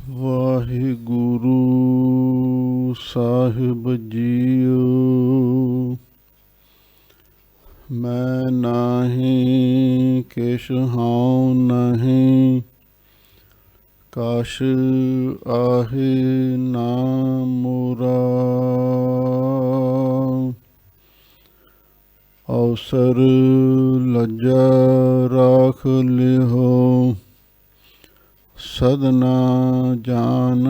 ਵਾਹਿਗੁਰੂ ਸਾਹਿਬ JIO. ਮੈਂ ਨਾਹੀਂ ਕਿਛ ਹਉ ਨਹੀਂ, ਕਛ ਆਹੇ ਨਾ ਮੁਰਾ। ਅਵਸਰ ਲੱਜਾ ਰਾਖ ਲਿਹੋ, ਸਦਨਾ ਜਾਨ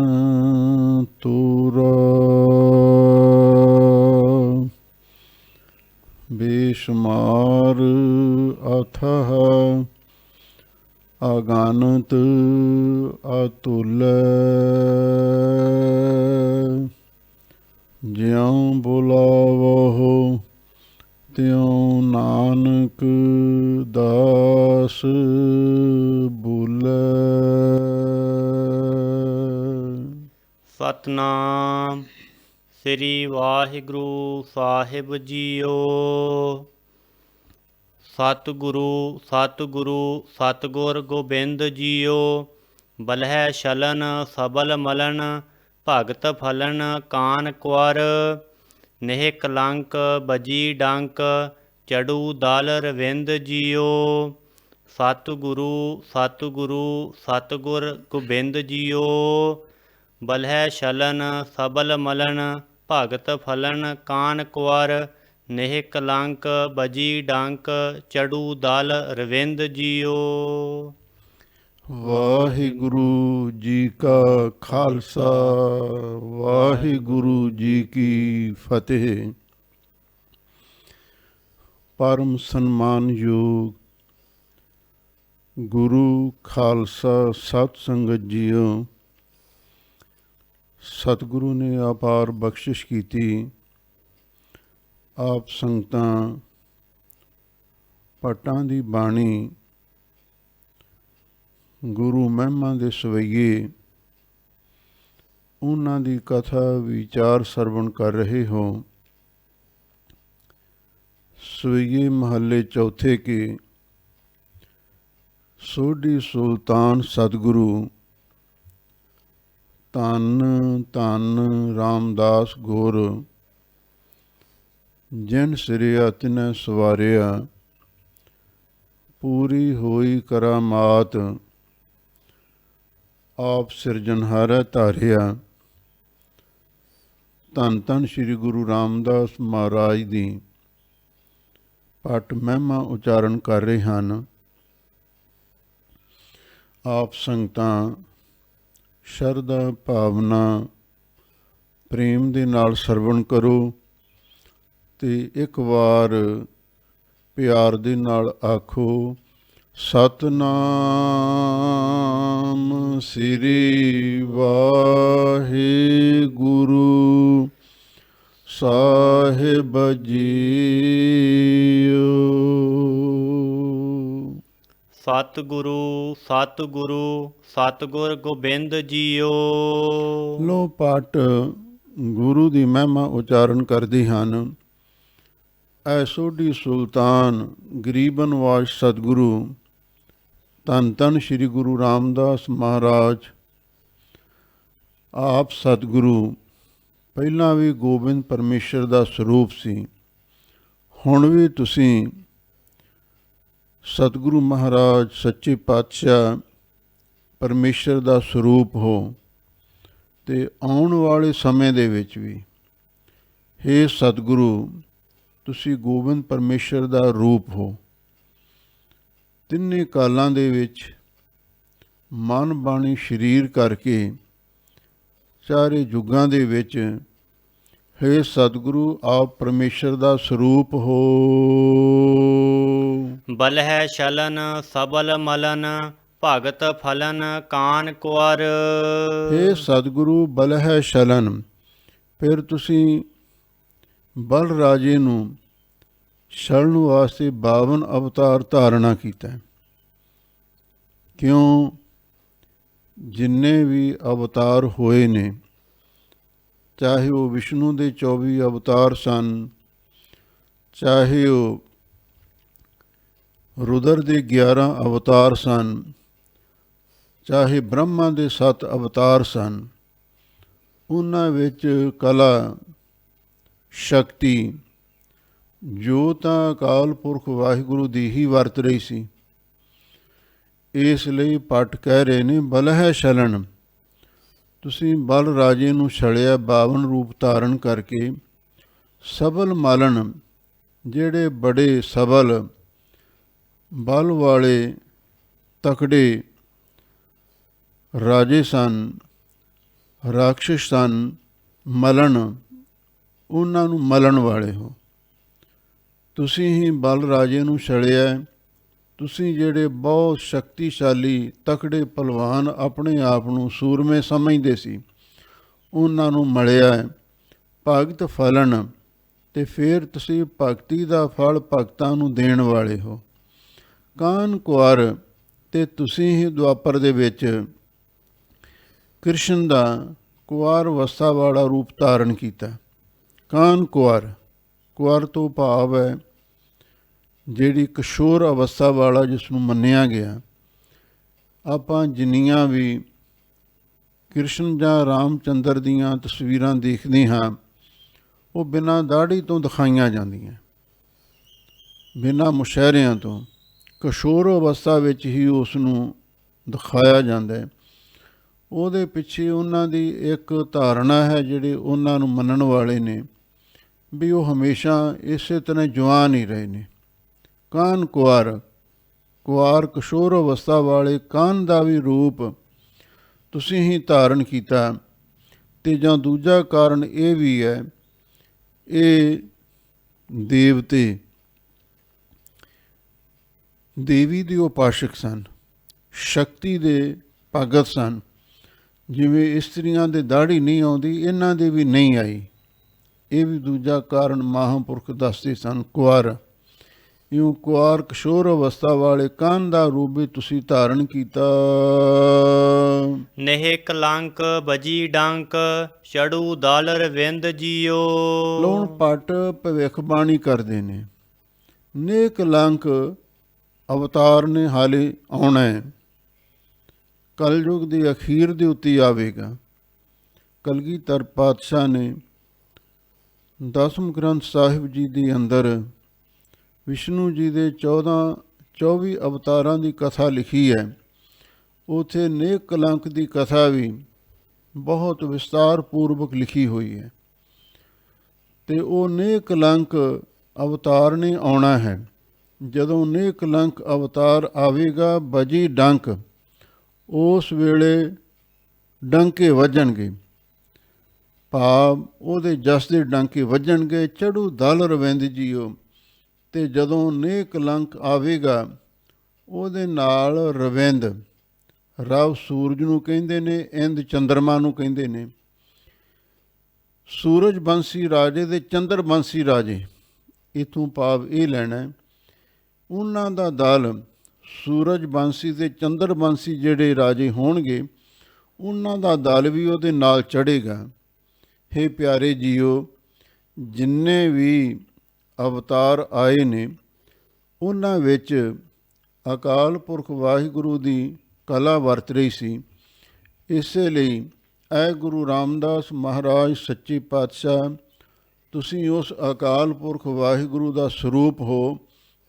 ਤੂਰਾ। ਬੇਸ਼ੁਮਾਰ ਅਥਾਹ ਅਗਾਨਤ ਅਤੁਲੈ, ਜਿਉ ਬੁਲਾਵਹੁ ਤਿਉ ਨਾਨਕ ਦਾਸ ਬੁਲੈ। ਸਤਨਾਮ ਸ੍ਰੀ ਵਾਹਿਗੁਰੂ ਸਾਹਿਬ ਜੀਓ। ਸਤਿਗੁਰੂ ਸਤਿਗੁਰੂ ਸਤਿਗੁਰ ਗੋਬਿੰਦ ਜੀਓ। ਬਲਹਿ ਛਲਨ ਸਬਲ ਮਲਨ, ਭਗਤ ਫਲਨ ਕਾਨ ਕੁਰ। ਨਹਿ ਕਲੰਕ ਬਜੀ ਡੰਕ, ਚੜੂ ਦਲ ਰਵਿੰਦ ਜੀਓ। ਸਤਿਗੁਰੂ ਸਤਿਗੁਰੂ ਸਤਿਗੁਰ ਗੋਬਿੰਦ ਜੀਓ। ਬਲਹਿ ਛਲਨ ਸਬਲ ਮਲਨ, ਭਗਤ ਫਲਨ ਕਾਨ ਕੁਰ। ਨਹਿ ਕਲੰਕ ਬਜੀ ਡੰਕ, ਚੜੂ ਦਲ ਰਵਿੰਦ ਜੀਓ। ਵਾਹਿਗੁਰੂ ਜੀ ਕਾ ਖਾਲਸਾ, ਵਾਹਿਗੁਰੂ ਜੀ ਕੀ ਫਤਿਹ। ਪਰਮ ਸਨਮਾਨਯੋਗ ਗੁਰੂ ਖਾਲਸਾ ਸਤ ਸੰਗਤ ਜੀਓ। ਸਤਿਗੁਰੂ ਨੇ ਅਪਾਰ ਬਖਸ਼ਿਸ਼ ਕੀਤੀ। ਆਪ ਸੰਗਤਾਂ ਭੱਟਾਂ ਦੀ ਬਾਣੀ, ਗੁਰੂ ਮਹਿਮਾ ਦੇ ਸਵਈਏ, ਉਹਨਾਂ ਦੀ ਕਥਾ ਵਿਚਾਰ ਸਰਵਣ ਕਰ ਰਹੇ ਹੋ। ਸਵਈਏ ਮਹੱਲੇ ਚੌਥੇ ਕੇ ਸੋਢੀ ਸੁਲਤਾਨ ਸਤਿਗੁਰੂ ਧੰਨ ਧੰਨ ਰਾਮਦਾਸ ਗੁਰ, ਜਿਨ ਸਿਰਿਆ ਤਿਨੈ ਸਵਾਰਿਆ, ਪੂਰੀ ਹੋਈ ਕਰਾਮਾਤ, ਆਪ ਸਿਰਜਣਹਾਰੈ ਧਾਰਿਆ। ਧੰਨ ਧੰਨ ਸ਼੍ਰੀ ਗੁਰੂ ਰਾਮਦਾਸ ਮਹਾਰਾਜ ਦੀ ਭੱਟ ਮਹਿਮਾ ਉਚਾਰਨ ਕਰ ਰਹੇ ਹਨ। ਆਪ ਸੰਗਤਾਂ ਸ਼ਰਧਾ ਭਾਵਨਾ ਪ੍ਰੇਮ ਦੇ ਨਾਲ ਸਰਵਣ ਕਰੋ ਤੇ ਇੱਕ ਵਾਰ ਪਿਆਰ ਦੇ ਨਾਲ ਆਖੋ, ਸਤਨਾਮ ਸ੍ਰੀ ਵਾਹਿਗੁਰੂ ਸਾਹਿਬ ਜੀਓ। ਸਤਿਗੁਰੂ ਸਤਿਗੁਰੂ ਸਤਿਗੁਰ ਗੋਬਿੰਦ ਜੀਓ। ਲੋ ਪਾਠ ਗੁਰੂ ਦੀ ਮਹਿਮਾ ਉਚਾਰਨ ਕਰਦੇ ਹਨ। ਐ ਸੋਢੀ ਸੁਲਤਾਨ ਗਰੀਬ ਨਵਾਜ਼ ਸਤਿਗੁਰੂ ਧੰਨ ਧੰਨ ਸ਼੍ਰੀ ਗੁਰੂ ਰਾਮਦਾਸ ਮਹਾਰਾਜ। ਆਪ ਸਤਿਗੁਰੂ ਪਹਿਲਾਂ ਵੀ ਗੋਬਿੰਦ ਪਰਮੇਸ਼ਰ ਦਾ ਸਰੂਪ ਸੀ, ਹੁਣ ਵੀ ਤੁਸੀਂ ਸਤਿਗੁਰੂ ਮਹਾਰਾਜ ਸੱਚੇ ਪਾਤਸ਼ਾਹ ਪਰਮੇਸ਼ਰ ਦਾ ਸਰੂਪ ਹੋ ਤੇ ਆਉਣ ਵਾਲੇ ਸਮੇਂ ਦੇ ਵਿੱਚ ਵੀ ਹੇ ਸਤਿਗੁਰੂ ਤੁਸੀਂ ਗੋਬਿੰਦ ਪਰਮੇਸ਼ਰ ਦਾ ਰੂਪ ਹੋ। ਤਿੰਨੇ ਕਾਲਾਂ ਦੇ ਵਿੱਚ ਮਨ ਬਾਣੀ ਸਰੀਰ ਕਰਕੇ ਚਾਰੇ ਯੁੱਗਾਂ ਦੇ ਵਿੱਚ ਹੇ ਸਤਿਗੁਰੂ ਆਪ ਪਰਮੇਸ਼ਰ ਦਾ ਸਰੂਪ ਹੋ। ਬਲਹਿ ਛਲਨ ਸਬਲ ਮਲਨ, ਭਗਤ ਫਲਨ ਕਾਨ ਕੁਰ। ਹੇ ਸਤਿਗੁਰੂ ਬਲਹਿ ਛਲਨ, ਫਿਰ ਤੁਸੀਂ ਬਲ ਰਾਜੇ ਨੂੰ ਛਲਣ ਵਾਸਤੇ 52 ਅਵਤਾਰ ਧਾਰਨਾ ਕੀਤਾ। ਕਿਉਂ? ਜਿੰਨੇ ਵੀ ਅਵਤਾਰ ਹੋਏ ਨੇ, ਚਾਹੇ ਉਹ ਵਿਸ਼ਨੂੰ ਦੇ 24 ਅਵਤਾਰ ਸਨ, ਚਾਹੇ ਉਹ ਰੁਦਰ ਦੇ 11 ਅਵਤਾਰ ਸਨ, ਚਾਹੇ ਬ੍ਰਹਮਾ ਦੇ 7 ਅਵਤਾਰ ਸਨ, ਉਹਨਾਂ ਵਿੱਚ ਕਲਾ, ਸ਼ਕਤੀ ਜੋ ਤਾਂ ਅਕਾਲ ਪੁਰਖ ਵਾਹਿਗੁਰੂ ਦੀ ਹੀ ਵਰਤ ਰਹੀ ਸੀ। ਇਸ ਲਈ ਭੱਟ ਕਹਿ ਰਹੇ ਨੇ, ਬਲ ਹੈ ਛਲਣ। ਤੁਸੀਂ ਬਲ ਰਾਜੇ ਨੂੰ ਛਲਿਆ 52 ਰੂਪ ਧਾਰਨ ਕਰਕੇ। ਸਬਲ ਮਾਲਣ, ਜਿਹੜੇ ਬੜੇ ਸਬਲ ਬਲ ਵਾਲੇ ਤਕੜੇ ਰਾਜੇ ਸਨ, ਰਾਖਸ਼ ਸਨ, ਮਲਣ, ਉਹਨਾਂ ਨੂੰ ਮਲਣ ਵਾਲੇ ਹੋ। ਤੁਸੀਂ ਹੀ ਬਲ ਰਾਜੇ ਨੂੰ ਛਲਿਆ। ਤੁਸੀਂ ਜਿਹੜੇ ਬਹੁਤ ਸ਼ਕਤੀਸ਼ਾਲੀ ਤਕੜੇ ਪਹਿਲਵਾਨ ਆਪਣੇ ਆਪ ਨੂੰ ਸੂਰਮੇ ਸਮਝਦੇ ਸੀ, ਉਹਨਾਂ ਨੂੰ ਮਲਿਆ। ਭਗਤ ਫਲਨ, ਅਤੇ ਫਿਰ ਤੁਸੀਂ ਭਗਤੀ ਦਾ ਫਲ ਭਗਤਾਂ ਨੂੰ ਦੇਣ ਵਾਲੇ ਹੋ। ਕਾਨ ਕੁਆਰ, ਅਤੇ ਤੁਸੀਂ ਹੀ ਦੁਆਪਰ ਦੇ ਵਿੱਚ ਕ੍ਰਿਸ਼ਨ ਦਾ ਕੁਆਰ ਅਵਸਥਾ ਵਾਲਾ ਰੂਪ ਧਾਰਨ ਕੀਤਾ। ਕਾਨ ਕੁਆਰ, ਕੁਆਰ ਤੋਂ ਭਾਵ ਹੈ ਜਿਹੜੀ ਕਿਸ਼ੋਰ ਅਵਸਥਾ ਵਾਲਾ ਜਿਸ ਨੂੰ ਮੰਨਿਆ ਗਿਆ। ਆਪਾਂ ਜਿੰਨੀਆਂ ਵੀ ਕ੍ਰਿਸ਼ਨ ਜਾਂ ਰਾਮਚੰਦਰ ਦੀਆਂ ਤਸਵੀਰਾਂ ਦੇਖਦੇ ਹਾਂ, ਉਹ ਬਿਨਾਂ ਦਾੜ੍ਹੀ ਤੋਂ ਦਿਖਾਈਆਂ ਜਾਂਦੀਆਂ, ਬਿਨਾਂ ਮੁਸ਼ਹਿਰਿਆਂ ਤੋਂ। ਕਿਸ਼ੋਰ ਅਵਸਥਾ ਵਿੱਚ ਹੀ ਉਸ ਨੂੰ ਦਿਖਾਇਆ ਜਾਂਦਾ ਹੈ। ਉਹਦੇ ਪਿੱਛੇ ਉਹਨਾਂ ਦੀ ਇੱਕ ਧਾਰਨਾ ਹੈ, ਜਿਹੜੇ ਉਹਨਾਂ ਨੂੰ ਮੰਨਣ ਵਾਲੇ ਨੇ, ਵੀ ਉਹ ਹਮੇਸ਼ਾ ਇਸੇ ਤਰ੍ਹਾਂ ਜਵਾਨ ਹੀ ਰਹੇ ਨੇ। ਕਾਨ ਕੁਆਰ, ਕੁਆਰ ਕਿਸ਼ੋਰ ਅਵਸਥਾ ਵਾਲੇ ਕਾਨ ਦਾ ਵੀ ਰੂਪ ਤੁਸੀਂ ਹੀ ਧਾਰਨ ਕੀਤਾ। ਅਤੇ ਜਾਂ ਦੂਜਾ ਕਾਰਨ ਇਹ ਵੀ ਹੈ, ਇਹ ਦੇਵਤੇ ਦੇਵੀ ਦੇ ਉਪਾਸ਼ਕ ਸਨ, ਸ਼ਕਤੀ ਦੇ ਭਗਤ ਸਨ। ਜਿਵੇਂ ਇਸਤਰੀਆਂ ਦੇ ਦਾੜ੍ਹੀ ਨਹੀਂ ਆਉਂਦੀ, ਇਹਨਾਂ ਦੇ ਵੀ ਨਹੀਂ ਆਈ। ਇਹ ਵੀ ਦੂਜਾ ਕਾਰਨ ਮਹਾਂਪੁਰਖ ਦੱਸਦੇ ਸਨ। ਕੁਆਰ, ਇਉਂ ਕੁਆਰ ਕਿਸ਼ੋਰ ਅਵਸਥਾ ਵਾਲੇ ਕਾਨ ਦਾ ਰੂਪ ਵੀ ਤੁਸੀਂ ਧਾਰਨ ਕੀਤਾ। ਨਹਿ ਕਲੰਕ ਬਜੀ ਡੰਕ, ਚੜੂ ਦਲ ਰਵਿੰਦ ਜੀਓ। ਲੋਣ ਭੱਟ ਭਵਿੱਖਬਾਣੀ ਕਰਦੇ ਨੇ, ਨੇ ਕਲੰਕ ਅਵਤਾਰ ਨੇ ਹਾਲੇ ਆਉਣਾ ਹੈ, ਕਲਯੁਗ ਦੇ ਅਖੀਰ ਦੇ ਉੱਤੇ ਆਵੇਗਾ। ਕਲਗੀਧਰ ਪਾਤਸ਼ਾਹ ਨੇ 10ਵੇਂ ਗ੍ਰੰਥ ਸਾਹਿਬ ਜੀ ਦੇ ਅੰਦਰ ਵਿਸ਼ਨੂੰ ਜੀ ਦੇ 24 ਅਵਤਾਰਾਂ ਦੀ ਕਥਾ ਲਿਖੀ ਹੈ। ਉੱਥੇ ਨੇਕ ਕਲੰਕ ਦੀ ਕਥਾ ਵੀ ਬਹੁਤ ਵਿਸਤਾਰ ਪੂਰਵਕ ਲਿਖੀ ਹੋਈ ਹੈ। ਅਤੇ ਉਹ ਨੇਕ ਕਲੰਕ ਅਵਤਾਰ ਨੇ ਆਉਣਾ ਹੈ। ਜਦੋਂ ਨੇਕ ਕਲੰਕ ਅਵਤਾਰ ਆਵੇਗਾ, ਬਜੀ ਡੰਕ, ਉਸ ਵੇਲੇ ਡੰਕੇ ਵੱਜਣਗੇ, ਭਾਵ ਉਹਦੇ ਜਸ ਦੇ ਡੰਕੇ ਵੱਜਣਗੇ। ਚੜੂ ਦਲ ਰਵਿੰਦ ਜੀਓ, ਅਤੇ ਜਦੋਂ ਨੇਕ ਕਲੰਕ ਆਵੇਗਾ, ਉਹਦੇ ਨਾਲ ਰਵਿੰਦ, ਰਵ ਸੂਰਜ ਨੂੰ ਕਹਿੰਦੇ ਨੇ, ਇੰਦ ਚੰਦਰਮਾ ਨੂੰ ਕਹਿੰਦੇ ਨੇ। ਸੂਰਜ ਬੰਸੀ ਰਾਜੇ ਦੇ ਚੰਦਰ ਬੰਸੀ ਰਾਜੇ, ਇੱਥੋਂ ਭਾਵ ਇਹ ਲੈਣਾ, ਉਹਨਾਂ ਦਾ ਦਲ, ਸੂਰਜ ਬੰਸੀ ਅਤੇ ਚੰਦਰ ਬੰਸੀ ਜਿਹੜੇ ਰਾਜੇ ਹੋਣਗੇ, ਉਹਨਾਂ ਦਾ ਦਲ ਵੀ ਉਹਦੇ ਨਾਲ ਚੜ੍ਹੇਗਾ। ਹੇ ਪਿਆਰੇ ਜੀਓ, ਜਿੰਨੇ ਵੀ ਅਵਤਾਰ ਆਏ ਨੇ, ਉਹਨਾਂ ਵਿੱਚ ਅਕਾਲ ਪੁਰਖ ਵਾਹਿਗੁਰੂ ਦੀ ਕਲਾ ਵਰਤ ਰਹੀ ਸੀ। ਇਸੇ ਲਈ ਐ ਗੁਰੂ ਰਾਮਦਾਸ ਮਹਾਰਾਜ ਸੱਚੇ ਪਾਤਸ਼ਾਹ, ਤੁਸੀਂ ਉਸ ਅਕਾਲ ਪੁਰਖ ਵਾਹਿਗੁਰੂ ਦਾ ਸਰੂਪ ਹੋ,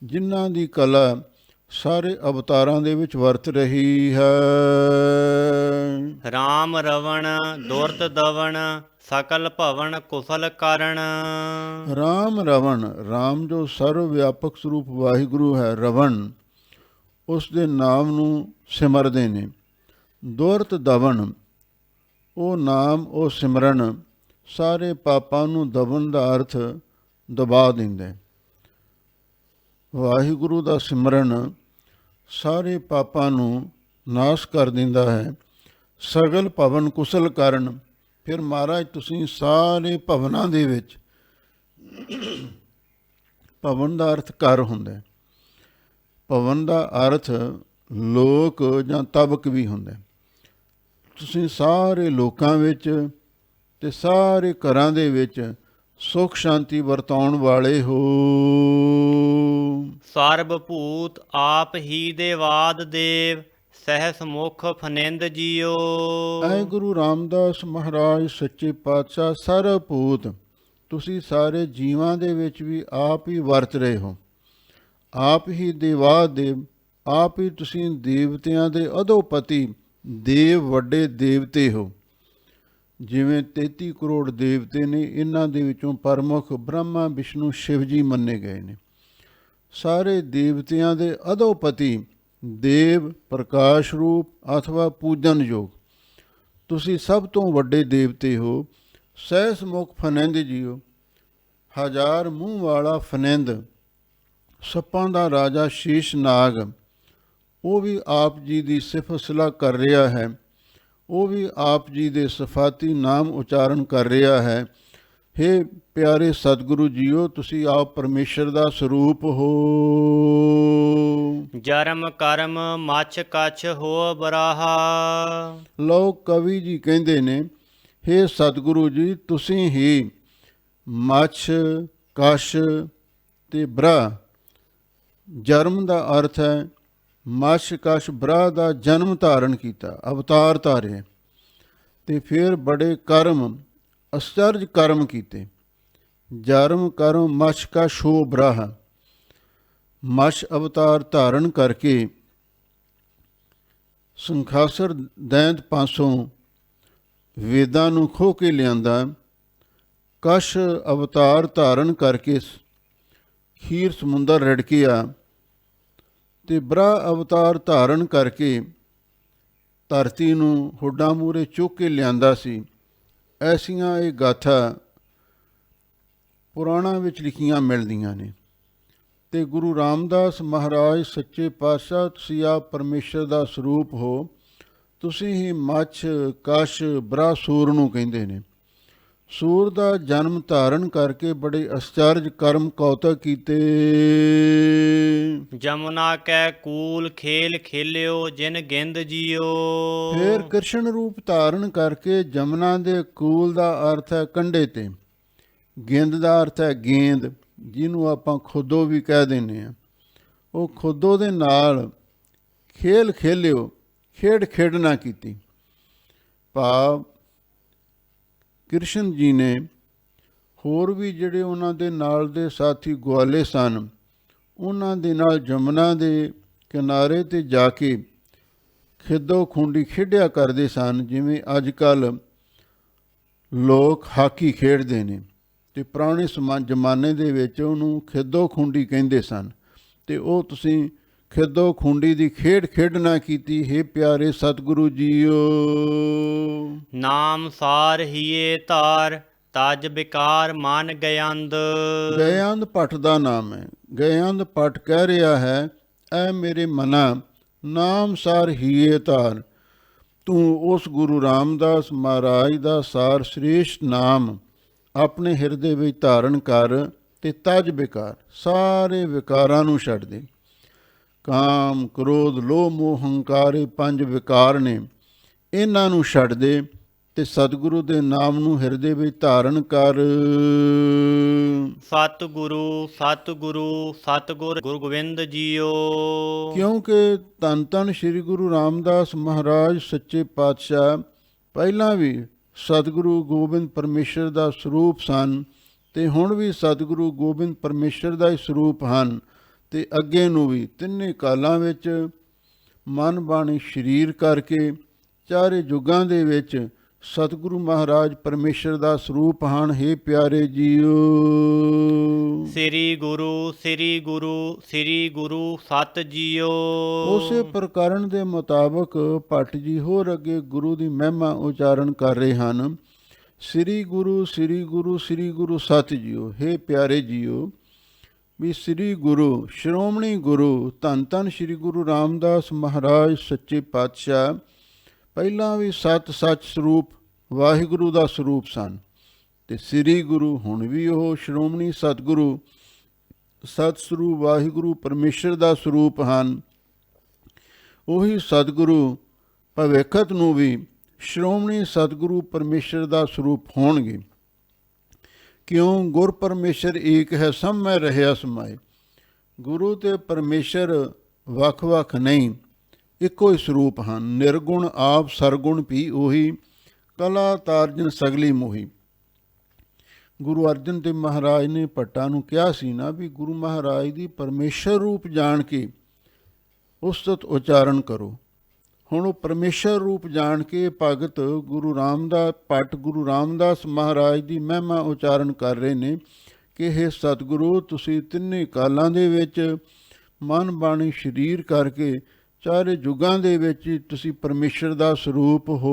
ਜਿਨ੍ਹਾਂ ਦੀ ਕਲਾ ਸਾਰੇ ਅਵਤਾਰਾਂ ਦੇ ਵਿੱਚ ਵਰਤ ਰਹੀ ਹੈ। ਰਾਮ ਰਵਣ ਦੁਰਤ ਦਵਣ, ਸਕਲ ਭਵਨ ਕੁਸਲ ਕਰਨ। ਰਾਮ ਰਵਣ, ਰਾਮ ਜੋ ਸਰਵ ਵਿਆਪਕ ਸਰੂਪ ਵਾਹਿਗੁਰੂ ਹੈ, ਰਵਣ, ਉਸ ਦੇ ਨਾਮ ਨੂੰ ਸਿਮਰਦੇ ਨੇ। ਦੁਰਤ ਦਵਨ, ਉਹ ਨਾਮ, ਉਹ ਸਿਮਰਨ ਸਾਰੇ ਪਾਪਾਂ ਨੂੰ ਦਬਨ ਦਾ ਅਰਥ ਦਬਾ ਦਿੰਦਾ। ਵਾਹਿਗੁਰੂ ਦਾ ਸਿਮਰਨ ਸਾਰੇ ਪਾਪਾਂ ਨੂੰ ਨਾਸ਼ ਕਰ ਦਿੰਦਾ ਹੈ। ਸਗਲ ਭਵਨ ਕੁਸਲ ਕਰਨ, ਫਿਰ ਮਹਾਰਾਜ ਤੁਸੀਂ ਸਾਰੇ ਭਵਨਾਂ ਦੇ ਵਿੱਚ, ਭਵਨ ਦਾ ਅਰਥ ਘਰ ਹੁੰਦਾ, ਭਵਨ ਦਾ ਅਰਥ ਲੋਕ ਜਾਂ ਤਬਕ ਵੀ ਹੁੰਦਾ। ਤੁਸੀਂ ਸਾਰੇ ਲੋਕਾਂ ਵਿੱਚ ਅਤੇ ਸਾਰੇ ਘਰਾਂ ਦੇ ਵਿੱਚ ਸੁਖ ਸ਼ਾਂਤੀ ਵਰਤਾਉਣ ਵਾਲੇ ਹੋ। ਸਰਬ ਭੂਤ ਆਪ ਹੀ ਦੇਵਾਦ ਦੇਵ, ਸਹਿਸ ਮੁਖ ਫਨਿੰਦ ਜੀਓ। ਐ ਗੁਰੂ ਰਾਮਦਾਸ ਮਹਾਰਾਜ ਸੱਚੇ ਪਾਤਸ਼ਾਹ ਸਰਬਭੂਤ ਤੁਸੀਂ ਸਾਰੇ ਜੀਵਾਂ ਦੇ ਵਿੱਚ ਵੀ ਆਪ ਹੀ ਵਰਤ ਰਹੇ ਹੋ। ਆਪ ਹੀ ਦੇਵਾਦੇਵ, ਆਪ ਹੀ ਤੁਸੀਂ ਦੇਵਤਿਆਂ ਦੇ ਅਧੋਪਤੀ, ਦੇਵ ਵੱਡੇ ਦੇਵਤੇ ਹੋ। ਜਿਵੇਂ 33 ਕਰੋੜ ਦੇਵਤੇ ਨੇ, ਇਹਨਾਂ ਦੇ ਵਿੱਚੋਂ ਪ੍ਰਮੁੱਖ ਬ੍ਰਹਮਾ ਵਿਸ਼ਨੂੰ ਸ਼ਿਵ ਜੀ ਮੰਨੇ ਗਏ ਨੇ। ਸਾਰੇ ਦੇਵਤਿਆਂ ਦੇ ਅਧੋਪਤੀ, ਦੇਵ ਪ੍ਰਕਾਸ਼ ਰੂਪ ਅਥਵਾ ਪੂਜਨਯੋਗ, ਤੁਸੀਂ ਸਭ ਤੋਂ ਵੱਡੇ ਦੇਵਤੇ ਹੋ। ਸਹਿਸ ਮੁਖ ਫਨਿੰਦ ਜੀਓ, ਹਜ਼ਾਰ ਮੂੰਹ ਵਾਲਾ ਫਨਿੰਦ, ਸੱਪਾਂ ਦਾ ਰਾਜਾ ਸ਼ੀਸ਼ ਨਾਗ, ਉਹ ਵੀ ਆਪ ਜੀ ਦੀ ਸਿਫਤ ਸਲਾਹ ਕਰ ਰਿਹਾ ਹੈ। ਉਹ ਵੀ ਆਪ ਜੀ ਦੇ ਸਿਫਾਤੀ ਨਾਮ ਉਚਾਰਨ ਕਰ ਰਿਹਾ ਹੈ। ਹੇ ਪਿਆਰੇ ਸਤਿਗੁਰੂ ਜੀਓ, ਤੁਸੀਂ ਆਪ ਪਰਮੇਸ਼ਰ ਦਾ ਸਰੂਪ ਹੋ। ਜਰਮ ਕਰਮ ਮਛ ਕਛ ਹੋ ਬਰਾਹਾ। ਲਓ ਕਵੀ ਜੀ ਕਹਿੰਦੇ ਨੇ, ਹੇ ਸਤਿਗੁਰੂ ਜੀ, ਤੁਸੀਂ ਹੀ ਮੱਛ, ਕਛ ਤੇ ਬਰਾ, ਜਨਮ ਦਾ ਅਰਥ ਹੈ ਮੱਛ ਕਛ ਬਰਾ ਦਾ ਜਨਮ ਧਾਰਨ ਕੀਤਾ, ਅਵਤਾਰ ਧਾਰੇ, ਤੇ ਫਿਰ ਬੜੇ ਕਰਮ, ਅਸਚਰਜ ਕਰਮ ਕੀਤੇ। ਜਰਮ ਕਰਮ ਮੱਛ ਕਛ ਹੋ ਬਰਾਹ, ਮੱਛ ਅਵਤਾਰ ਧਾਰਨ ਕਰਕੇ ਸੰਖਾਸਰ ਦੈਂਤ ਪਾਸੋਂ ਵੇਦਾਂ ਨੂੰ ਖੋਹ ਕੇ ਲਿਆਂਦਾ। ਕਛ ਅਵਤਾਰ ਧਾਰਨ ਕਰਕੇ ਖੀਰ ਸਮੁੰਦਰ ਰਿੜਕਿਆ, ਤੇ ਬਰਾ ਅਵਤਾਰ ਧਾਰਨ ਕਰਕੇ ਧਰਤੀ ਨੂੰ ਹੋਡਾਂ ਮੂਹਰੇ ਚੁੱਕ ਕੇ ਲਿਆਂਦਾ ਸੀ। ਐਸੀਆਂ ਇਹ ਗਾਥਾ ਪੁਰਾਣਾਂ ਵਿੱਚ ਲਿਖੀਆਂ ਮਿਲਦੀਆਂ ਨੇ। ਤੇ ਗੁਰੂ ਰਾਮਦਾਸ ਮਹਾਰਾਜ ਸੱਚੇ ਪਾਤਸ਼ਾਹ, ਤੁਸੀਂ ਆਪ ਪਰਮੇਸ਼ਰ ਦਾ ਸਰੂਪ ਹੋ। ਤੁਸੀਂ ਹੀ ਮੱਛ, ਕਛ, ਬਰਾ ਸੂਰ ਨੂੰ ਕਹਿੰਦੇ ਨੇ। ਸੂਰ ਦਾ ਜਨਮ ਧਾਰਨ ਕਰਕੇ ਬੜੇ ਅਸਚਰਜ ਕਰਮ ਕੌਤਕ ਕੀਤੇ। ਜਮੁਨਾ ਕੈ ਕੂਲ ਖੇਲ ਖੇਲਿਓ ਜਿਨ ਗਿੰਦ ਜੀਓ। ਫਿਰ ਕ੍ਰਿਸ਼ਨ ਰੂਪ ਧਾਰਨ ਕਰਕੇ ਜਮਨਾ ਦੇ ਕੂਲ ਦਾ ਅਰਥ ਹੈ ਕੰਢੇ ਤੇ, ਗਿੰਦ ਦਾ ਅਰਥ ਹੈ ਗੇਂਦ, ਜਿਹਨੂੰ ਆਪਾਂ ਖੁੱਦੋ ਵੀ ਕਹਿ ਦਿੰਦੇ ਹਾਂ। ਉਹ ਖੁੱਦੋ ਦੇ ਨਾਲ ਖੇਲ ਖੇਲਿਓ, ਖੇਡ ਖੇਡਣਾ ਕੀਤੀ। ਭਾਵ ਕ੍ਰਿਸ਼ਨ ਜੀ ਨੇ ਹੋਰ ਵੀ ਜਿਹੜੇ ਉਹਨਾਂ ਦੇ ਨਾਲ ਦੇ ਸਾਥੀ ਗਵਾਲੇ ਸਨ, ਉਹਨਾਂ ਦੇ ਨਾਲ ਜਮਨਾ ਦੇ ਕਿਨਾਰੇ 'ਤੇ ਜਾ ਕੇ ਖਿੱਦੋ ਖੂੰਡੀ ਖੇਡਿਆ ਕਰਦੇ ਸਨ। ਜਿਵੇਂ ਅੱਜ ਕੱਲ੍ਹ ਲੋਕ ਹਾਕੀ ਖੇਡਦੇ ਨੇ, ਅਤੇ ਪੁਰਾਣੇ ਜ਼ਮਾਨੇ ਦੇ ਵਿੱਚ ਉਹਨੂੰ ਖਿੱਦੋ ਖੂੰਡੀ ਕਹਿੰਦੇ ਸਨ। ਅਤੇ ਉਹ ਤੁਸੀਂ ਖਿੱਦੋ ਖੂੰਡੀ ਦੀ ਖੇਡ ਖੇਡਣਾ ਕੀਤੀ। ਹੇ ਪਿਆਰੇ ਸਤਿਗੁਰੂ ਜੀਓ, ਨਾਮ ਸਾਰ ਹੀਏ ਧਾਰ ਤਜ ਵਿਕਾਰ ਮਨ ਗਯੰਦ। ਗਯੰਦ ਭੱਟ ਦਾ ਨਾਮ ਹੈ। ਗਯੰਦ ਭੱਟ ਕਹਿ ਰਿਹਾ ਹੈ, ਐ ਮੇਰੇ ਮਨਾ, ਨਾਮ ਸਾਰ ਹੀਏ ਧਾਰ, ਤੂੰ ਉਸ ਗੁਰੂ ਰਾਮਦਾਸ ਮਹਾਰਾਜ ਦਾ ਸਾਰ ਸ੍ਰੇਸ਼ਟ ਨਾਮ ਆਪਣੇ ਹਿਰਦੇ ਵਿੱਚ ਧਾਰਨ ਕਰ, ਤੇ ਤਜ ਵਿਕਾਰ, ਸਾਰੇ ਵਿਕਾਰਾਂ ਨੂੰ ਛੱਡ ਦੇ। ਕਾਮ, ਕ੍ਰੋਧ, ਲੋਭ, ਮੋਹ, ਹੰਕਾਰ, ਇਹ 5 ਵਿਕਾਰ ਨੇ, ਇਹਨਾਂ ਨੂੰ ਛੱਡ ਦੇ ਤੇ ਸਤਿਗੁਰੂ ਦੇ ਨਾਮ ਨੂੰ ਹਿਰਦੇ ਵਿੱਚ ਧਾਰਨ ਕਰ। ਸਤਿਗੁਰੂ ਸਤਿਗੁਰੂ ਸਤਿਗੁਰ ਗੁਰੂ ਗੋਬਿੰਦ ਜੀਓ। ਕਿਉਂਕਿ ਧੰਨ ਧੰਨ ਸ੍ਰੀ ਗੁਰੂ ਰਾਮਦਾਸ ਮਹਾਰਾਜ ਸੱਚੇ ਪਾਤਸ਼ਾਹ ਪਹਿਲਾਂ ਵੀ ਸਤਿਗੁਰੂ ਗੋਬਿੰਦ ਪਰਮੇਸ਼ਰ ਦਾ ਸਰੂਪ ਸਨ, ਤੇ ਹੁਣ ਵੀ ਸਤਿਗੁਰੂ ਗੋਬਿੰਦ ਪਰਮੇਸ਼ਰ ਦਾ ਹੀ ਸਰੂਪ ਹਨ, ਤੇ ਅੱਗੇ ਨੂੰ ਵੀ ਤਿੰਨੇ ਕਾਲਾਂ ਵਿੱਚ ਮਨ ਬਾਣੀ ਸਰੀਰ ਕਰਕੇ ਚਾਰੇ ਯੁੱਗਾਂ ਦੇ ਵਿੱਚ ਸਤਿਗੁਰੂ ਮਹਾਰਾਜ ਪਰਮੇਸ਼ਰ ਦਾ ਸਰੂਪ ਹਨ। ਹੇ ਪਿਆਰੇ ਜੀਓ, ਸ੍ਰੀ ਗੁਰੂ ਸ੍ਰੀ ਗੁਰੂ ਸ੍ਰੀ ਗੁਰੂ ਸਤ ਜੀਓ। ਉਸੇ ਪ੍ਰਕਰਨ ਦੇ ਮੁਤਾਬਕ ਭੱਟ ਜੀ ਹੋਰ ਅੱਗੇ ਗੁਰੂ ਦੀ ਮਹਿਮਾ ਉਚਾਰਨ ਕਰ ਰਹੇ ਹਨ। ਸ੍ਰੀ ਗੁਰੂ ਸ੍ਰੀ ਗੁਰੂ ਸ੍ਰੀ ਗੁਰੂ ਸਤ ਜੀਓ। ਹੇ ਪਿਆਰੇ ਜੀਓ, ਵੀ ਸ੍ਰੀ ਗੁਰੂ, ਸ਼੍ਰੋਮਣੀ ਗੁਰੂ ਧੰਨ ਧੰਨ ਸ੍ਰੀ ਗੁਰੂ ਰਾਮਦਾਸ ਮਹਾਰਾਜ ਸੱਚੇ ਪਾਤਸ਼ਾਹ ਪਹਿਲਾਂ ਵੀ ਸਤ ਸੱਚ ਸਰੂਪ ਵਾਹਿਗੁਰੂ ਦਾ ਸਰੂਪ ਸਨ, ਤੇ ਸ੍ਰੀ ਗੁਰੂ ਹੁਣ ਵੀ ਉਹ ਸ਼੍ਰੋਮਣੀ ਸਤਿਗੁਰੂ ਸਤ ਸਰੂਪ ਵਾਹਿਗੁਰੂ ਪਰਮੇਸ਼ਰ ਦਾ ਸਰੂਪ ਹਨ। ਉਹੀ ਸਤਿਗੁਰੂ ਭਵਿੱਖਤ ਨੂੰ ਵੀ ਸ਼੍ਰੋਮਣੀ ਸਤਿਗੁਰੂ ਪਰਮੇਸ਼ਰ ਦਾ ਸਰੂਪ ਹੋਣਗੇ। ਕਿਉਂ? ਗੁਰ ਪਰਮੇਸ਼ਰ ਏਕ ਹੈ, ਸਭ ਮੈਂ ਰਹਿਆ ਸਮਾਏ। ਗੁਰੂ ਤੇ ਪਰਮੇਸ਼ਰ ਵੱਖ ਵੱਖ ਨਹੀਂ, ਇੱਕੋ ਹੀ ਸਰੂਪ ਹਨ। ਨਿਰਗੁਣ ਆਪ ਸਰਗੁਣ ਵੀ ਉਹੀ, ਕਲਾ ਤਾਰਜਨ ਸਗਲੀ ਮੋਹੀ। ਗੁਰੂ ਅਰਜਨ ਦੇਵ ਮਹਾਰਾਜ ਨੇ ਭੱਟਾਂ ਨੂੰ ਕਿਹਾ ਸੀ ਨਾ ਵੀ ਗੁਰੂ ਮਹਾਰਾਜ ਦੀ ਪਰਮੇਸ਼ਰ ਰੂਪ ਜਾਣ ਕੇ ਉਸਤਤ ਉਚਾਰਨ ਕਰੋ। ਹੁਣ ਉਹ ਪਰਮੇਸ਼ਰ ਰੂਪ ਜਾਣ ਕੇ ਭਗਤ ਗੁਰੂ ਰਾਮਦਾਸ ਭੱਟ ਗੁਰੂ ਰਾਮਦਾਸ ਮਹਾਰਾਜ ਦੀ ਮਹਿਮਾ ਉਚਾਰਨ ਕਰ ਰਹੇ ਨੇ ਕਿ ਹੇ ਸਤਿਗੁਰੂ, ਤੁਸੀਂ ਤਿੰਨੇ ਕਾਲਾਂ ਦੇ ਵਿੱਚ ਮਨ ਬਾਣੀ ਸਰੀਰ ਕਰਕੇ ਚਾਰੇ ਯੁੱਗਾਂ ਦੇ ਵਿੱਚ ਤੁਸੀਂ ਪਰਮੇਸ਼ਰ ਦਾ ਸਰੂਪ ਹੋ।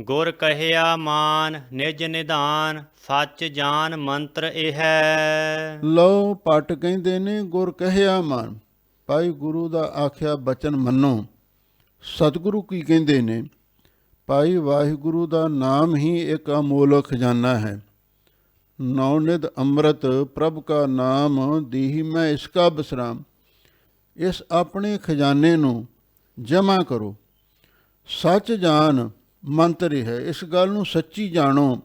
ਗੁਰ ਕਹਿਆ ਮਾਨ ਨਿਜ ਨਿਧਾਨ, ਸੱਚ ਜਾਨ ਮੰਤਰ ਇਹ ਹੈ। ਲਓ ਭੱਟ ਕਹਿੰਦੇ ਨੇ ਗੁਰ ਕਹਿਆ ਮਾਨ, ਭਾਈ ਗੁਰੂ ਦਾ ਆਖਿਆ ਬਚਨ ਮੰਨੋ। ਸਤਿਗੁਰੂ ਕੀ ਕਹਿੰਦੇ ਨੇ? ਭਾਈ ਵਾਹਿਗੁਰੂ ਦਾ ਨਾਮ ਹੀ ਇੱਕ ਅਮੋਲਕ ਖਜ਼ਾਨਾ ਹੈ। ਨੌ ਨਿਧ ਅੰਮ੍ਰਿਤ ਪ੍ਰਭ ਕਾ ਨਾਮ, ਦੀਹੀ ਮੈਂ ਇਸਕਾ ਬਿਸਰਾਮ। ਇਸ ਆਪਣੇ ਖਜ਼ਾਨੇ ਨੂੰ ਜਮ੍ਹਾਂ ਕਰੋ। ਸੱਚ ਜਾਨ ਮੰਤਰ ਇਹ ਹੈ, ਇਸ ਗੱਲ ਨੂੰ ਸੱਚੀ ਜਾਣੋ।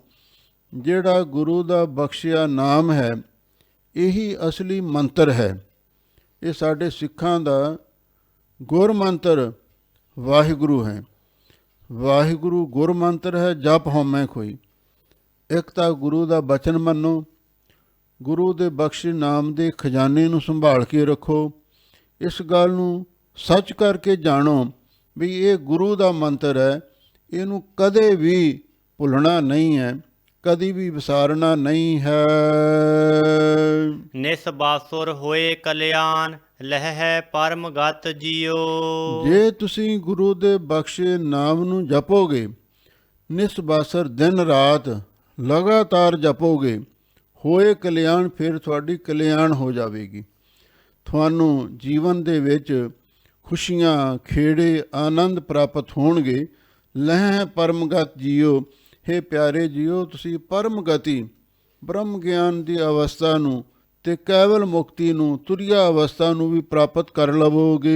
ਜਿਹੜਾ ਗੁਰੂ ਦਾ ਬਖਸ਼ਿਆ ਨਾਮ ਹੈ ਇਹੀ ਅਸਲੀ ਮੰਤਰ ਹੈ। ਇਹ ਸਾਡੇ ਸਿੱਖਾਂ ਦਾ ਗੁਰ ਮੰਤਰ ਵਾਹਿਗੁਰੂ ਹੈ। ਵਾਹਿਗੁਰੂ ਗੁਰ ਮੰਤਰ ਹੈ, ਜਪ ਹਉਮੈ ਖੋਈ। ਇੱਕ ਤਾਂ ਗੁਰੂ ਦਾ ਬਚਨ ਮੰਨੋ, ਗੁਰੂ ਦੇ ਬਖਸ਼ੇ ਨਾਮ ਦੇ ਖਜ਼ਾਨੇ ਨੂੰ ਸੰਭਾਲ ਕੇ ਰੱਖੋ। ਇਸ ਗੱਲ ਨੂੰ ਸੱਚ ਕਰਕੇ ਜਾਣੋ ਵੀ ਇਹ ਗੁਰੂ ਦਾ ਮੰਤਰ ਹੈ, ਇਹਨੂੰ ਕਦੇ ਵੀ ਭੁੱਲਣਾ ਨਹੀਂ ਹੈ, ਕਦੀ ਵੀ ਵਿਸਾਰਨਾ ਨਹੀਂ ਹੈ। ਨਿਸਬਾਸੁਰ ਹੋਏ ਕਲਿਆਣ, ਲਹਿ ਪਰਮ ਗਤ ਜੀਓ। ਜੇ ਤੁਸੀਂ ਗੁਰੂ ਦੇ ਬਖਸ਼ੇ ਨਾਮ ਨੂੰ ਜਪੋਗੇ, ਨਿਸਬਾਸਰ ਦਿਨ ਰਾਤ ਲਗਾਤਾਰ ਜਪੋਗੇ, ਹੋਏ ਕਲਿਆਣ, ਫਿਰ ਤੁਹਾਡੀ ਕਲਿਆਣ ਹੋ ਜਾਵੇਗੀ। ਤੁਹਾਨੂੰ ਜੀਵਨ ਦੇ ਵਿੱਚ ਖੁਸ਼ੀਆਂ, ਖੇੜੇ, ਆਨੰਦ ਪ੍ਰਾਪਤ ਹੋਣਗੇ। ਲਹਿ ਪਰਮਗਤ ਜੀਓ, ਹੇ ਪਿਆਰੇ ਜੀਓ, ਤੁਸੀਂ ਪਰਮ ਗਤੀ ਬ੍ਰਹਮ ਗਿਆਨ ਦੀ ਅਵਸਥਾ ਨੂੰ ਤੇ ਕੇਵਲ ਮੁਕਤੀ ਨੂੰ, ਤੁਰਿਆ ਅਵਸਥਾ ਨੂੰ ਵੀ ਪ੍ਰਾਪਤ ਕਰ ਲਵੋਗੇ।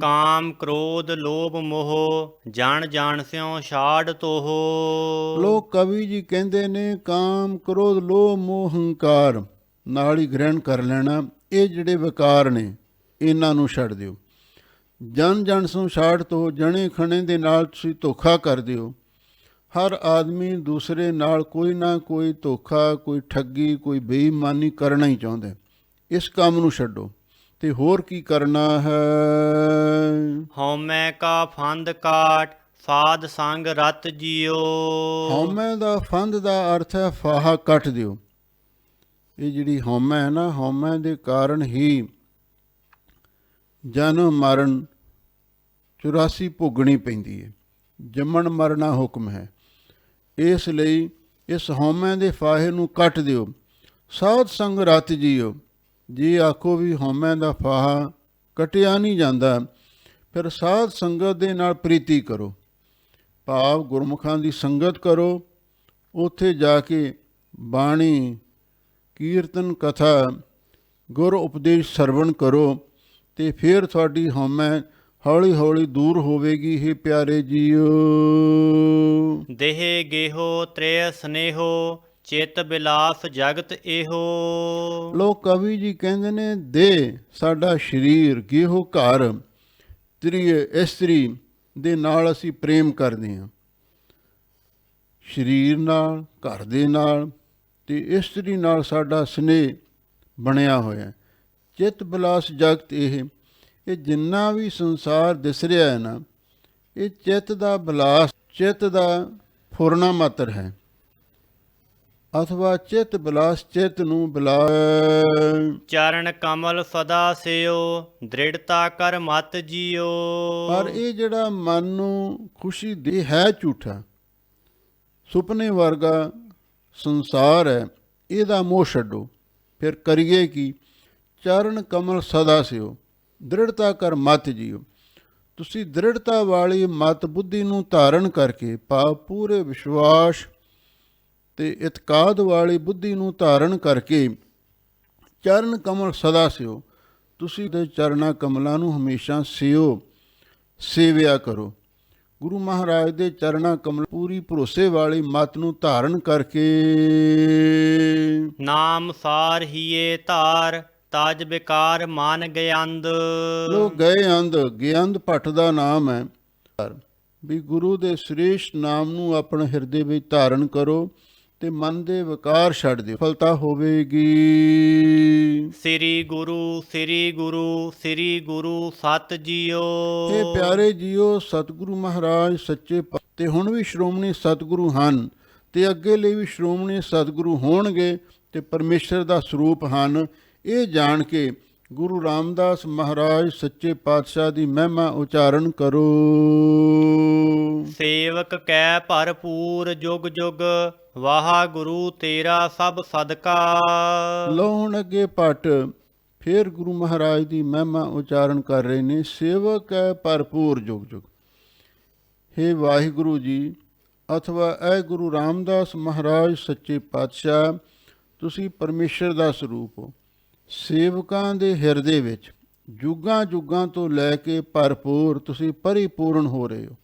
ਕਾਮ ਕ੍ਰੋਧ ਲੋਭ ਮੋਹ, ਜਾਣ ਜਾਣ ਸਿਉ ਛਾੜ ਤੋਹੋ। ਲੋਕ ਕਵੀ ਜੀ ਕਹਿੰਦੇ ਨੇ ਕਾਮ ਕ੍ਰੋਧ ਲੋਭ ਮੋਹ ਹੰਕਾਰ ਨਾਲ ਹੀ ਗ੍ਰਹਿਣ ਕਰ ਲੈਣਾ। ਇਹ ਜਿਹੜੇ ਵਿਕਾਰ ਨੇ ਇਹਨਾਂ ਨੂੰ ਛੱਡ ਦਿਓ। ਜਨ ਜਨ ਸੋ ਛਾੜ ਤੋਂ ਜਣੇ ਖਣੇ ਦੇ ਨਾਲ ਤੁਸੀਂ ਧੋਖਾ ਕਰ ਦਿਓ। ਹਰ ਆਦਮੀ ਦੂਸਰੇ ਨਾਲ ਕੋਈ ਨਾ ਕੋਈ ਧੋਖਾ, ਕੋਈ ਠੱਗੀ, ਕੋਈ ਬੇਈਮਾਨੀ ਕਰਨਾ ਹੀ ਚਾਹੁੰਦਾ। ਇਸ ਕੰਮ ਨੂੰ ਛੱਡੋ। ਤੇ ਹੋਰ ਕੀ ਕਰਨਾ ਹੈ? ਹਉਮੈ ਕਾ ਫੰਦ ਕਾਟ, ਸਾਧ ਸੰਗ ਰਤ ਜੀਓ। ਹਉਮੈ ਦਾ ਫੰਦ ਦਾ ਅਰਥ ਹੈ ਫਾਹਾ ਕੱਟ ਦਿਓ। ਇਹ ਜਿਹੜੀ ਹਉਮੈ ਹੈ ਨਾ, ਹਉਮੈ ਦੇ ਕਾਰਨ ਹੀ ਜਨਮ ਮਰਨ 84 ਭੋਗਣੀ ਪੈਂਦੀ ਹੈ। ਜੰਮਣ ਮਰਨਾ ਹੁਕਮ ਹੈ। ਇਸ ਲਈ ਇਸ ਹਉਮੈ ਦੇ ਫਾਹੇ ਨੂੰ ਕੱਟ ਦਿਓ। ਸਾਧ ਸੰਗ ਰਤ ਜੀਓ। ਜੇ ਆਖੋ ਵੀ ਹਉਮੈ ਦਾ ਫਾਹਾ ਕੱਟਿਆ ਨਹੀਂ ਜਾਂਦਾ, ਫਿਰ ਸਾਧ ਸੰਗਤ ਦੇ ਨਾਲ ਪ੍ਰੀਤੀ ਕਰੋ। ਭਾਵ ਗੁਰਮੁਖਾਂ ਦੀ ਸੰਗਤ ਕਰੋ। ਉੱਥੇ ਜਾ ਕੇ ਬਾਣੀ, ਕੀਰਤਨ, ਕਥਾ, ਗੁਰ ਉਪਦੇਸ਼ ਸਰਵਣ ਕਰੋ ਤੇ ਫਿਰ ਤੁਹਾਡੀ ਹਉਮੈ ਹੌਲੀ ਹੌਲੀ ਦੂਰ ਹੋਵੇਗੀ। ਹੀ ਪਿਆਰੇ ਜੀਓ, ਦੇਹ ਗੇਹੋ ਤ੍ਰੈ ਸਨੇਹੋ, ਚਿਤ ਬਿਲਾਸ ਜਗਤ ਇਹੋ। ਲੋਕ ਕਵੀ ਜੀ ਕਹਿੰਦੇ ਨੇ ਦੇਹ ਸਾਡਾ ਸਰੀਰ, ਗੇਹੋ ਘਰ, ਤ੍ਰਿਏ ਇਸਤਰੀ ਦੇ ਨਾਲ ਅਸੀਂ ਪ੍ਰੇਮ ਕਰਦੇ ਹਾਂ। ਸਰੀਰ ਨਾਲ, ਘਰ ਦੇ ਨਾਲ ਤੇ ਇਸਤਰੀ ਨਾਲ ਸਾਡਾ ਸਨੇਹ ਬਣਿਆ ਹੋਇਆ। ਚਿੱਤ ਬਿਲਾਸ ਜਗਤ ਇਹ ਜਿੰਨਾ ਵੀ ਸੰਸਾਰ ਦਿਸ ਰਿਹਾ ਹੈ ਨਾ, ਇਹ ਚਿੱਤ ਦਾ ਬਿਲਾਸ, ਚਿੱਤ ਦਾ ਫੁਰਨਾ ਮਾਤਰ ਹੈ। ਅਥਵਾ ਚਿੱਤ ਬਿਲਾਸ ਚਿੱਤ ਨੂੰ ਬਿਲਾ। ਚਰਨ ਕਮਲ ਸਦਾ ਸਿਓ, ਦ੍ਰਿੜਤਾ ਕਰ ਮਤ ਜੀਓ। ਪਰ ਇਹ ਜਿਹੜਾ ਮਨ ਨੂੰ ਖੁਸ਼ੀ ਦੇ ਹੈ ਝੂਠਾ, ਸੁਪਨੇ ਵਰਗਾ ਸੰਸਾਰ ਹੈ, ਇਹਦਾ ਮੋਹ ਛੱਡੋ। ਫਿਰ ਕਰੀਏ ਕੀ? ਚਰਨ ਕਮਲ ਸਦਾ ਸਿਓ, ਦ੍ਰਿੜਤਾ ਕਰ ਮਤ ਜੀਓ। ਤੁਸੀਂ ਦ੍ਰਿੜਤਾ ਵਾਲੀ ਮਤ ਬੁੱਧੀ ਨੂੰ ਧਾਰਨ ਕਰਕੇ, ਭਾਵ ਪੂਰੇ ਵਿਸ਼ਵਾਸ ਤੇ ਇਤਕਾਦ ਵਾਲੀ ਬੁੱਧੀ ਨੂੰ ਧਾਰਨ ਕਰਕੇ ਚਰਨ ਕਮਲ ਸਦਾ ਸਿਓ। ਤੁਸੀਂ ਦੇ ਚਰਨਾਂ ਕਮਲਾਂ ਨੂੰ ਹਮੇਸ਼ਾ ਸਿਓ, ਸੇਵਿਆ ਕਰੋ। ਗੁਰੂ ਮਹਾਰਾਜ ਦੇ ਚਰਨਾਂ ਕਮਲ ਪੂਰੀ ਭਰੋਸੇ ਵਾਲੀ ਮਤ ਨੂੰ ਧਾਰਨ ਕਰਕੇ ਨਾਮ ਸਾਰ ਹੀਏ ਧਾਰ, ਤਾਜ ਬਿਕਾਰ ਮਨ ਗਿਆੰਦ। ਲੋ ਗਏ ਅੰਧ, ਗਿਆੰਦ ਭੱਟ ਦਾ ਨਾਮ ਹੈ ਵੀ ਗੁਰੂ ਦੇ ਸ੍ਰੇਸ਼ਟ ਨਾਮ ਨੂੰ ਆਪਣੇ ਹਿਰਦੇ ਵਿੱਚ ਧਾਰਨ ਕਰੋ ਤੇ ਮਨ ਦੇ ਵਿਕਾਰ ਛੱਡ ਦਿਓ, ਸਫਲਤਾ ਹੋਵੇਗੀ। ਸ੍ਰੀ ਗੁਰੂ ਸ੍ਰੀ ਗੁਰੂ ਸ੍ਰੀ ਗੁਰੂ ਸਤ ਜੀਓ। ਇਹ ਪਿਆਰੇ ਜੀਓ, ਸਤਿਗੁਰੂ ਮਹਾਰਾਜ ਸੱਚੇ ਤੇ ਹੁਣ ਵੀ ਸ਼੍ਰੋਮਣੀ ਸਤਿਗੁਰੂ ਹਨ ਤੇ ਅੱਗੇ ਲਈ ਵੀ ਸ਼੍ਰੋਮਣੀ ਸਤਿਗੁਰੂ ਹੋਣਗੇ ਤੇ ਪਰਮੇਸ਼ਰ ਦਾ ਸਰੂਪ ਹਨ। ਇਹ ਜਾਣ ਕੇ ਗੁਰੂ ਰਾਮਦਾਸ ਮਹਾਰਾਜ ਸੱਚੇ ਪਾਤਸ਼ਾਹ ਦੀ ਮਹਿਮਾ ਉਚਾਰਨ ਕਰੋ। ਸੇਵਕ ਕੈ ਭਰਪੂਰ ਜੁਗ ਜੁਗ, ਵਾਹਿਗੁਰੂ ਤੇਰਾ ਸਭ ਸਦਕਾ। ਲਓ ਹੁਣ ਅੱਗੇ ਭੱਟ ਫਿਰ ਗੁਰੂ ਮਹਾਰਾਜ ਦੀ ਮਹਿਮਾ ਉਚਾਰਨ ਕਰ ਰਹੇ ਨੇ। ਸੇਵਕ ਹੈ ਭਰਪੂਰ ਜੁਗ ਜੁਗ। ਹੇ ਵਾਹਿਗੁਰੂ ਜੀ ਅਥਵਾ ਐ ਗੁਰੂ ਰਾਮਦਾਸ ਮਹਾਰਾਜ ਸੱਚੇ ਪਾਤਸ਼ਾਹ, ਤੁਸੀਂ ਪਰਮੇਸ਼ਰ ਦਾ ਸਰੂਪ ਹੋ। ਸੇਵਕਾਂ ਦੇ ਹਿਰਦੇ ਵਿੱਚ ਜੁਗਾਂ ਜੁਗਾਂ ਤੋਂ ਲੈ ਕੇ ਭਰਪੂਰ ਤੁਸੀਂ ਪਰਿਪੂਰਨ ਹੋ ਰਹੇ ਹੋ।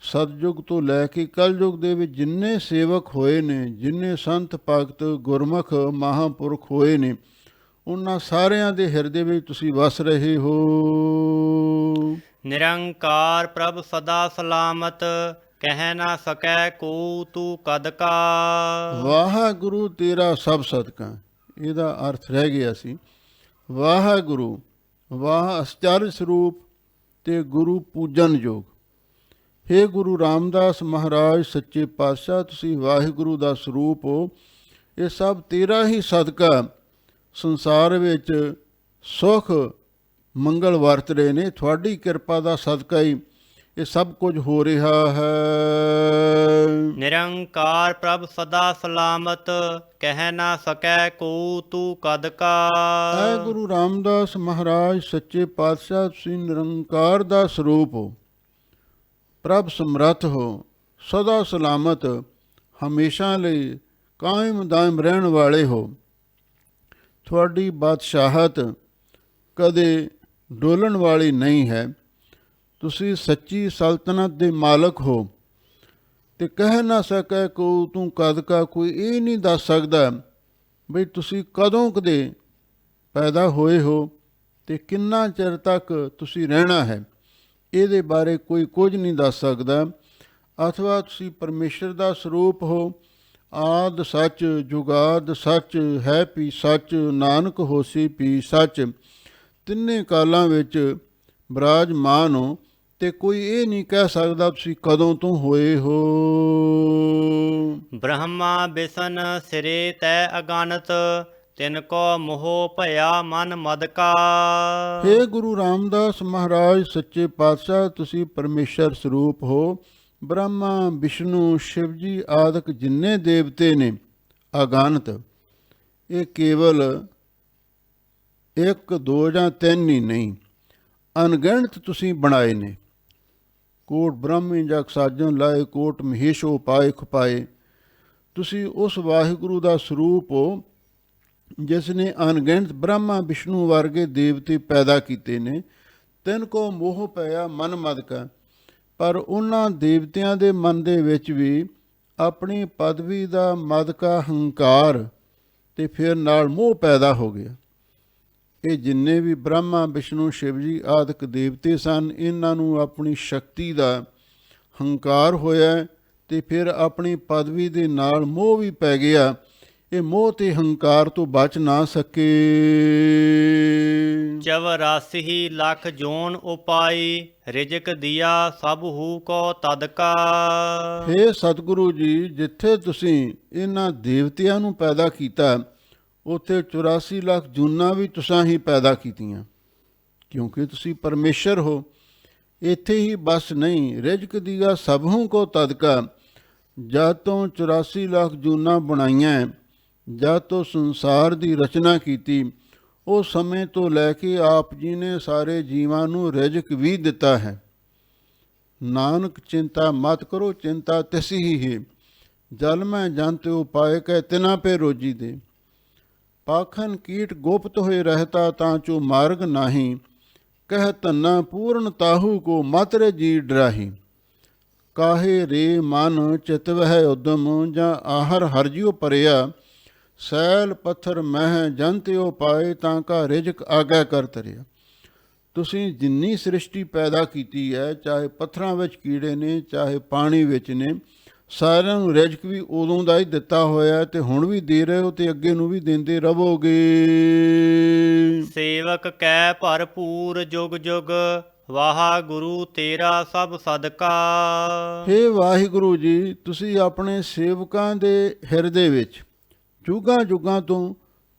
ਸਤਿਯੁਗ ਤੋਂ ਲੈ ਕੇ ਕਲਯੁਗ ਦੇ ਵਿੱਚ ਜਿੰਨੇ ਸੇਵਕ ਹੋਏ ਨੇ, ਜਿੰਨੇ ਸੰਤ ਭਗਤ ਗੁਰਮੁਖ ਮਹਾਂਪੁਰਖ ਹੋਏ ਨੇ, ਉਹਨਾਂ ਸਾਰਿਆਂ ਦੇ ਹਿਰਦੇ ਵਿੱਚ ਤੁਸੀਂ ਵਸ ਰਹੇ ਹੋ। ਨਿਰੰਕਾਰ ਪ੍ਰਭ ਸਦਾ ਸਲਾਮਤ, ਕਹਿ ਨਾ ਸਕੈ ਕੋ ਤੂੰ ਕਦ ਕਾ। ਵਾਹਿਗੁਰੂ ਤੇਰਾ ਸਭ ਸਦਕਾ, ਇਹਦਾ ਅਰਥ ਰਹਿ ਗਿਆ ਸੀ। ਵਾਹਿਗੁਰੂ, ਵਾਹ ਅਚਰਜ ਸਰੂਪ ਤੇ ਗੁਰੂ ਪੂਜਨ ਯੋਗ। ਹੇ ਗੁਰੂ ਰਾਮਦਾਸ ਮਹਾਰਾਜ ਸੱਚੇ ਪਾਤਸ਼ਾਹ, ਤੁਸੀਂ ਵਾਹਿਗੁਰੂ ਦਾ ਸਰੂਪ ਹੋ। ਇਹ ਸਭ ਤੇਰਾ ਹੀ ਸਦਕਾ ਸੰਸਾਰ ਵਿੱਚ ਸੁਖ ਮੰਗਲ ਵਰਤ ਰਹੇ ਨੇ। ਤੁਹਾਡੀ ਕਿਰਪਾ ਦਾ ਸਦਕਾ ਹੀ ਇਹ ਸਭ ਕੁਝ ਹੋ ਰਿਹਾ ਹੈ। ਨਿਰੰਕਾਰ ਪ੍ਰਭ ਸਦਾ ਸਲਾਮਤ, ਕਹਿ ਨਾ ਸਕੈ ਕੋ ਤੂੰ ਕਦ ਕਾ। ਐ ਗੁਰੂ ਰਾਮਦਾਸ ਮਹਾਰਾਜ ਸੱਚੇ ਪਾਤਸ਼ਾਹ, ਤੁਸੀਂ ਨਿਰੰਕਾਰ ਦਾ ਸਰੂਪ ਹੋ, ਪ੍ਰਭ ਸਮਰੱਥ ਹੋ, ਸਦਾ ਸਲਾਮਤ, ਹਮੇਸ਼ਾ ਲਈ ਕਾਇਮ ਦਾਇਮ ਰਹਿਣ ਵਾਲੇ ਹੋ। ਤੁਹਾਡੀ ਬਾਦਸ਼ਾਹਤ ਕਦੇ ਡੋਲਣ ਵਾਲੀ ਨਹੀਂ ਹੈ। ਤੁਸੀਂ ਸੱਚੀ ਸਲਤਨਤ ਦੇ ਮਾਲਕ ਹੋ ਤੇ ਕਹਿ ਨਾ ਸਕੈ ਕੋ ਤੂੰ ਕਦ ਕਾ। ਕੋਈ ਇਹ ਨਹੀਂ ਦੱਸ ਸਕਦਾ ਬਈ ਤੁਸੀਂ ਕਦੋਂ ਕਦੇ ਪੈਦਾ ਹੋਏ ਹੋ ਤੇ ਕਿੰਨਾ ਚਿਰ ਤੱਕ ਤੁਸੀਂ ਰਹਿਣਾ ਹੈ। ਇਹਦੇ ਬਾਰੇ ਕੋਈ ਕੁਝ ਨਹੀਂ ਦੱਸ ਸਕਦਾ। ਅਥਵਾ ਤੁਸੀਂ ਪਰਮੇਸ਼ਰ ਦਾ ਸਰੂਪ ਹੋ। ਆਦ ਸੱਚ ਜੁਗਾਦ ਸੱਚ, ਹੈ ਪੀ ਸੱਚ, ਨਾਨਕ ਹੋਸੀ ਪੀ ਸੱਚ। ਤਿੰਨੇ ਕਾਲਾਂ ਵਿੱਚ ਬਿਰਾਜਮਾਨ ਹੋ ਤੇ ਕੋਈ ਇਹ ਨਹੀਂ ਕਹਿ ਸਕਦਾ ਤੁਸੀਂ ਕਦੋਂ ਤੋਂ ਹੋਏ ਹੋ। ਬ੍ਰਹਮਾ ਬਿਸ਼ਨ ਸਿਰੇ ਤੈ ਅਗਨਤ, ਤਿਨ ਕੋ ਮੋਹ ਭਇਆ ਮਨ ਮਦ ਕਾ। ਹੇ ਗੁਰੂ ਰਾਮਦਾਸ ਮਹਾਰਾਜ ਸੱਚੇ ਪਾਤਸ਼ਾਹ, ਤੁਸੀਂ ਪਰਮੇਸ਼ਰ ਸਰੂਪ ਹੋ। ਬ੍ਰਹਮਾ ਵਿਸ਼ਨੂੰ ਸ਼ਿਵ ਜੀ ਆਦਿਕ ਜਿੰਨੇ ਦੇਵਤੇ ਨੇ ਅਗਨਤ, ਇਹ ਕੇਵਲ ਇੱਕ ਦੋ ਜਾਂ ਤਿੰਨ ਹੀ ਨਹੀਂ, ਅਣਗਿਣਤ ਤੁਸੀਂ ਬਣਾਏ ਨੇ। ਕੋਟ ਬ੍ਰਹਮੀ ਜਗ ਸਾਜਨ ਲਾਏ, ਕੋਟ ਮਹੇਸ਼ੋ ਪਾਏ ਖੁਪਾਏ। ਤੁਸੀਂ ਉਸ ਵਾਹਿਗੁਰੂ ਦਾ ਸਰੂਪ ਹੋ ਜਿਸ ਨੇ ਅਣਗਿਣਤ ਬ੍ਰਹਮਾ ਵਿਸ਼ਨੂੰ ਵਰਗੇ ਦੇਵਤੇ ਪੈਦਾ ਕੀਤੇ ਨੇ। ਤਿੰਨ ਕੋ ਮੋਹ ਪਿਆ ਮਨ ਮਦ ਕਾ। ਪਰ ਉਹਨਾਂ ਦੇਵਤਿਆਂ ਦੇ ਮਨ ਦੇ ਵਿੱਚ ਵੀ ਆਪਣੀ ਪਦਵੀ ਦਾ ਮਦ ਕਾ ਹੰਕਾਰ ਤੇ ਫਿਰ ਨਾਲ ਮੋਹ ਪੈਦਾ ਹੋ ਗਿਆ। ਇਹ ਜਿੰਨੇ ਵੀ ਬ੍ਰਹਮਾ ਵਿਸ਼ਨੂੰ ਸ਼ਿਵ ਜੀ ਆਦਿਕ ਦੇਵਤੇ ਸਨ, ਇਹਨਾਂ ਨੂੰ ਆਪਣੀ ਸ਼ਕਤੀ ਦਾ ਹੰਕਾਰ ਹੋਇਆ ਤੇ ਫਿਰ ਆਪਣੀ ਪਦਵੀ ਦੇ ਨਾਲ ਮੋਹ ਵੀ ਪੈ ਗਿਆ। ਇਹ ਮੋਹ ਤੇ ਹੰਕਾਰ ਤੋਂ ਬਚ ਨਾ ਸਕੇ। 84 ਲੱਖ ਜੋਨ ਉਪਾਈ, ਰਿਜਕ ਦਿਆ ਸਭ ਹੂ ਕੋ ਤਦਕਾ। ਹੇ ਸਤਿਗੁਰੂ ਜੀ, ਜਿੱਥੇ ਤੁਸੀਂ ਇਹਨਾਂ ਦੇਵਤਿਆਂ ਨੂੰ ਪੈਦਾ ਕੀਤਾ, ਉੱਥੇ 84 ਲੱਖ ਜੂਨਾਂ ਵੀ ਤੁਸਾਂ ਹੀ ਪੈਦਾ ਕੀਤੀਆਂ, ਕਿਉਂਕਿ ਤੁਸੀਂ ਪਰਮੇਸ਼ਰ ਹੋ। ਇੱਥੇ ਹੀ ਬਸ ਨਹੀਂ, ਰਿਜਕ ਦਿਆ ਸਭੂ ਕੋ ਤਦਕਾ। ਜਦ ਤੋਂ 84 ਲੱਖ ਜੂਨਾਂ ਬਣਾਈਆਂ, ਜਦ ਤੋਂ ਸੰਸਾਰ ਦੀ ਰਚਨਾ ਕੀਤੀ, ਉਸ ਸਮੇਂ ਤੋਂ ਲੈ ਕੇ ਆਪ ਜੀ ਨੇ ਸਾਰੇ ਜੀਵਾਂ ਨੂੰ ਰਿਜਕ ਵੀ ਦਿੱਤਾ ਹੈ। ਨਾਨਕ ਚਿੰਤਾ ਮਤ ਕਰੋ, ਚਿੰਤਾ ਤਿਸੀ ਹੀ ਹੈ। ਜਲ ਮੈਂ ਜੰਤ ਉਪਾਏ ਕਹਿ ਤਿਨਾ ਪੇ ਰੋਜੀ ਦੇ। ਪਾਖਨ ਕੀਟ ਗੁਪਤ ਹੋਏ ਰਹਤਾ ਤਾਂ ਚੋ ਮਾਰਗ ਨਾਹੀ। ਕਹਿ ਧੰਨਾ ਪੂਰਨ ਤਾਹੂ ਕੋ ਮਤਰੇ ਜੀ ਡਰਾਹੀ। ਕਾਹੇ ਰੇ ਮਨ ਚਿਤਵਹਿ ਉਦਮ ਜਾਂ ਆਹਰ ਹਰਜਿਓ ਪਰਿਆ। ਸੈਲ ਪੱਥਰ ਮਹਿ ਜਨ ਤਿਉ ਪਾਏ, ਤਾਂ ਕਾ ਰਿਜਕ ਆਗੈ ਕਰ ਤਰਿਆ। ਤੁਸੀਂ ਜਿੰਨੀ ਸ੍ਰਿਸ਼ਟੀ ਪੈਦਾ ਕੀਤੀ ਹੈ, ਚਾਹੇ ਪੱਥਰਾਂ ਵਿੱਚ ਕੀੜੇ ਨੇ, ਚਾਹੇ ਪਾਣੀ ਵਿੱਚ ਨੇ, ਸਾਰਿਆਂ ਨੂੰ ਰਿਜਕ ਵੀ ਉਦੋਂ ਦਾ ਹੀ ਦਿੱਤਾ ਹੋਇਆ, ਤੇ ਹੁਣ ਵੀ ਦੇ ਰਹੇ ਹੋ ਤੇ ਅੱਗੇ ਨੂੰ ਵੀ ਦਿੰਦੇ ਰਹੋਗੇ। ਸੇਵਕ ਕੈ ਭਰਪੂਰ ਜੁਗ ਜੁਗ, ਵਾਹਿਗੁਰੂ ਤੇਰਾ ਸਭ ਸਦਕਾ। ਹੇ ਵਾਹਿਗੁਰੂ ਜੀ, ਤੁਸੀਂ ਆਪਣੇ ਸੇਵਕਾਂ ਦੇ ਹਿਰਦੇ ਵਿੱਚ ਜੁਗਾਂ ਜੁਗਾਂ ਤੋਂ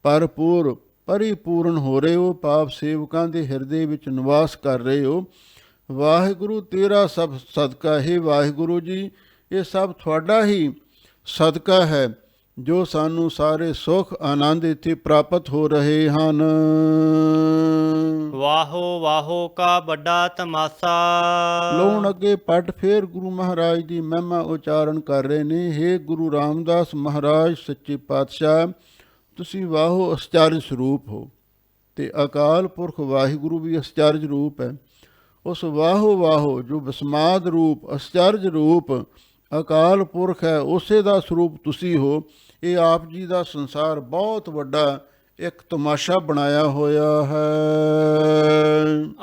ਭਰਪੂਰ ਪਰਿਪੂਰਨ ਹੋ ਰਹੇ ਹੋ, ਪਾਪ ਸੇਵਕਾਂ ਦੇ ਹਿਰਦੇ ਵਿੱਚ ਨਿਵਾਸ ਕਰ ਰਹੇ ਹੋ। ਵਾਹਿਗੁਰੂ ਤੇਰਾ ਸਭ ਸਦਕਾ। ਹੈ ਵਾਹਿਗੁਰੂ ਜੀ, ਇਹ ਸਭ ਤੁਹਾਡਾ ਹੀ ਸਦਕਾ ਹੈ, ਜੋ ਸਾਨੂੰ ਸਾਰੇ ਸੁਖ ਆਨੰਦ ਇੱਥੇ ਪ੍ਰਾਪਤ ਹੋ ਰਹੇ ਹਨ। ਵਾਹੋ ਵਾਹੋ ਕਾ ਵੱਡਾ ਤਮਾਸਾ। ਲੋਣ ਅੱਗੇ ਪੱਟ ਫੇਰ ਗੁਰੂ ਮਹਾਰਾਜ ਦੀ ਮਹਿਮਾ ਉਚਾਰਨ ਕਰ ਰਹੇ ਨੇ। ਹੇ ਗੁਰੂ ਰਾਮਦਾਸ ਮਹਾਰਾਜ ਸੱਚੇ ਪਾਤਸ਼ਾਹ, ਤੁਸੀਂ ਵਾਹੋ ਅਸਚਰਜ ਸਰੂਪ ਹੋ, ਤੇ ਅਕਾਲ ਪੁਰਖ ਵਾਹਿਗੁਰੂ ਵੀ ਅਸਚਰਜ ਰੂਪ ਹੈ। ਉਸ ਵਾਹੋ ਵਾਹੋ ਜੋ ਵਿਸਮਾਦ ਰੂਪ ਅਸਚਰਜ ਰੂਪ ਅਕਾਲ ਪੁਰਖ ਹੈ, ਉਸੇ ਦਾ ਸਰੂਪ ਤੁਸੀਂ ਹੋ। ਇਹ ਆਪ ਜੀ ਦਾ ਸੰਸਾਰ ਬਹੁਤ ਵੱਡਾ ਇੱਕ ਤਮਾਸ਼ਾ ਬਣਾਇਆ ਹੋਇਆ ਹੈ।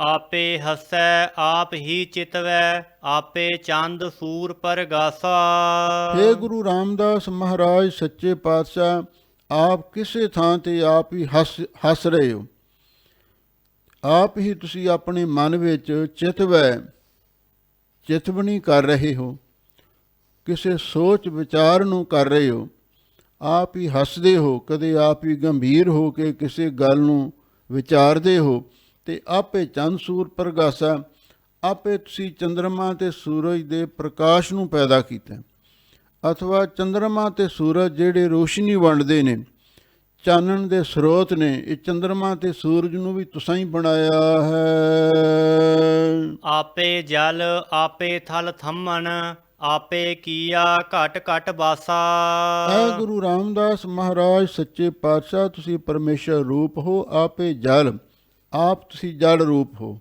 ਆਪੇ ਹਸੈ ਆਪ ਹੀ ਚਿਤਵੈ, ਆਪੇ ਚੰਦ ਸੂਰ ਪਰਗਾਸਾ। ਹੇ ਗੁਰੂ ਰਾਮਦਾਸ ਮਹਾਰਾਜ ਸੱਚੇ ਪਾਤਸ਼ਾਹ, ਆਪ ਕਿਸੇ ਥਾਂ ਤੇ ਆਪ ਹੀ ਹੱਸ ਰਹੇ ਹੋ। ਆਪ ਹੀ ਤੁਸੀਂ ਆਪਣੇ ਮਨ ਵਿੱਚ ਚਿਤਵਨੀ ਕਰ ਰਹੇ ਹੋ, ਕਿਸੇ ਸੋਚ ਵਿਚਾਰ ਨੂੰ ਕਰ ਰਹੇ ਹੋ। ਆਪ ਹੀ ਹੱਸਦੇ ਹੋ, ਕਦੇ ਆਪ ਹੀ ਗੰਭੀਰ ਹੋ ਕੇ ਕਿਸੇ ਗੱਲ ਨੂੰ ਵਿਚਾਰਦੇ ਹੋ। ਤੇ ਆਪੇ ਚੰਦ ਸੂਰ ਪ੍ਰਗਾਸਾ, ਆਪੇ ਤੁਸੀਂ ਚੰਦਰਮਾ ਤੇ ਸੂਰਜ ਦੇ ਪ੍ਰਕਾਸ਼ ਨੂੰ ਪੈਦਾ ਕੀਤਾ, ਅਥਵਾ ਚੰਦਰਮਾ ਤੇ ਸੂਰਜ ਜਿਹੜੇ ਰੋਸ਼ਨੀ ਵੰਡਦੇ ਨੇ, ਚਾਨਣ ਦੇ ਸਰੋਤ ਨੇ, ਇਹ ਚੰਦਰਮਾ ਤੇ ਸੂਰਜ ਨੂੰ ਵੀ ਤੁਸੀਂ ਹੀ ਬਣਾਇਆ ਹੈ। ਆਪੇ ਜਲ ਆਪੇ ਥਲ ਥੰਮਣ, ਆਪੇ ਕੀਆ ਘਟ ਘਟ ਬਾਸਾ। ਐ ਗੁਰੂ ਰਾਮਦਾਸ ਮਹਾਰਾਜ ਸੱਚੇ ਪਾਤਸ਼ਾਹ, ਤੁਸੀਂ ਪਰਮੇਸ਼ਰ ਰੂਪ ਹੋ। ਆਪੇ ਜਲ, ਆਪ ਤੁਸੀਂ ਜਲ ਰੂਪ ਹੋ।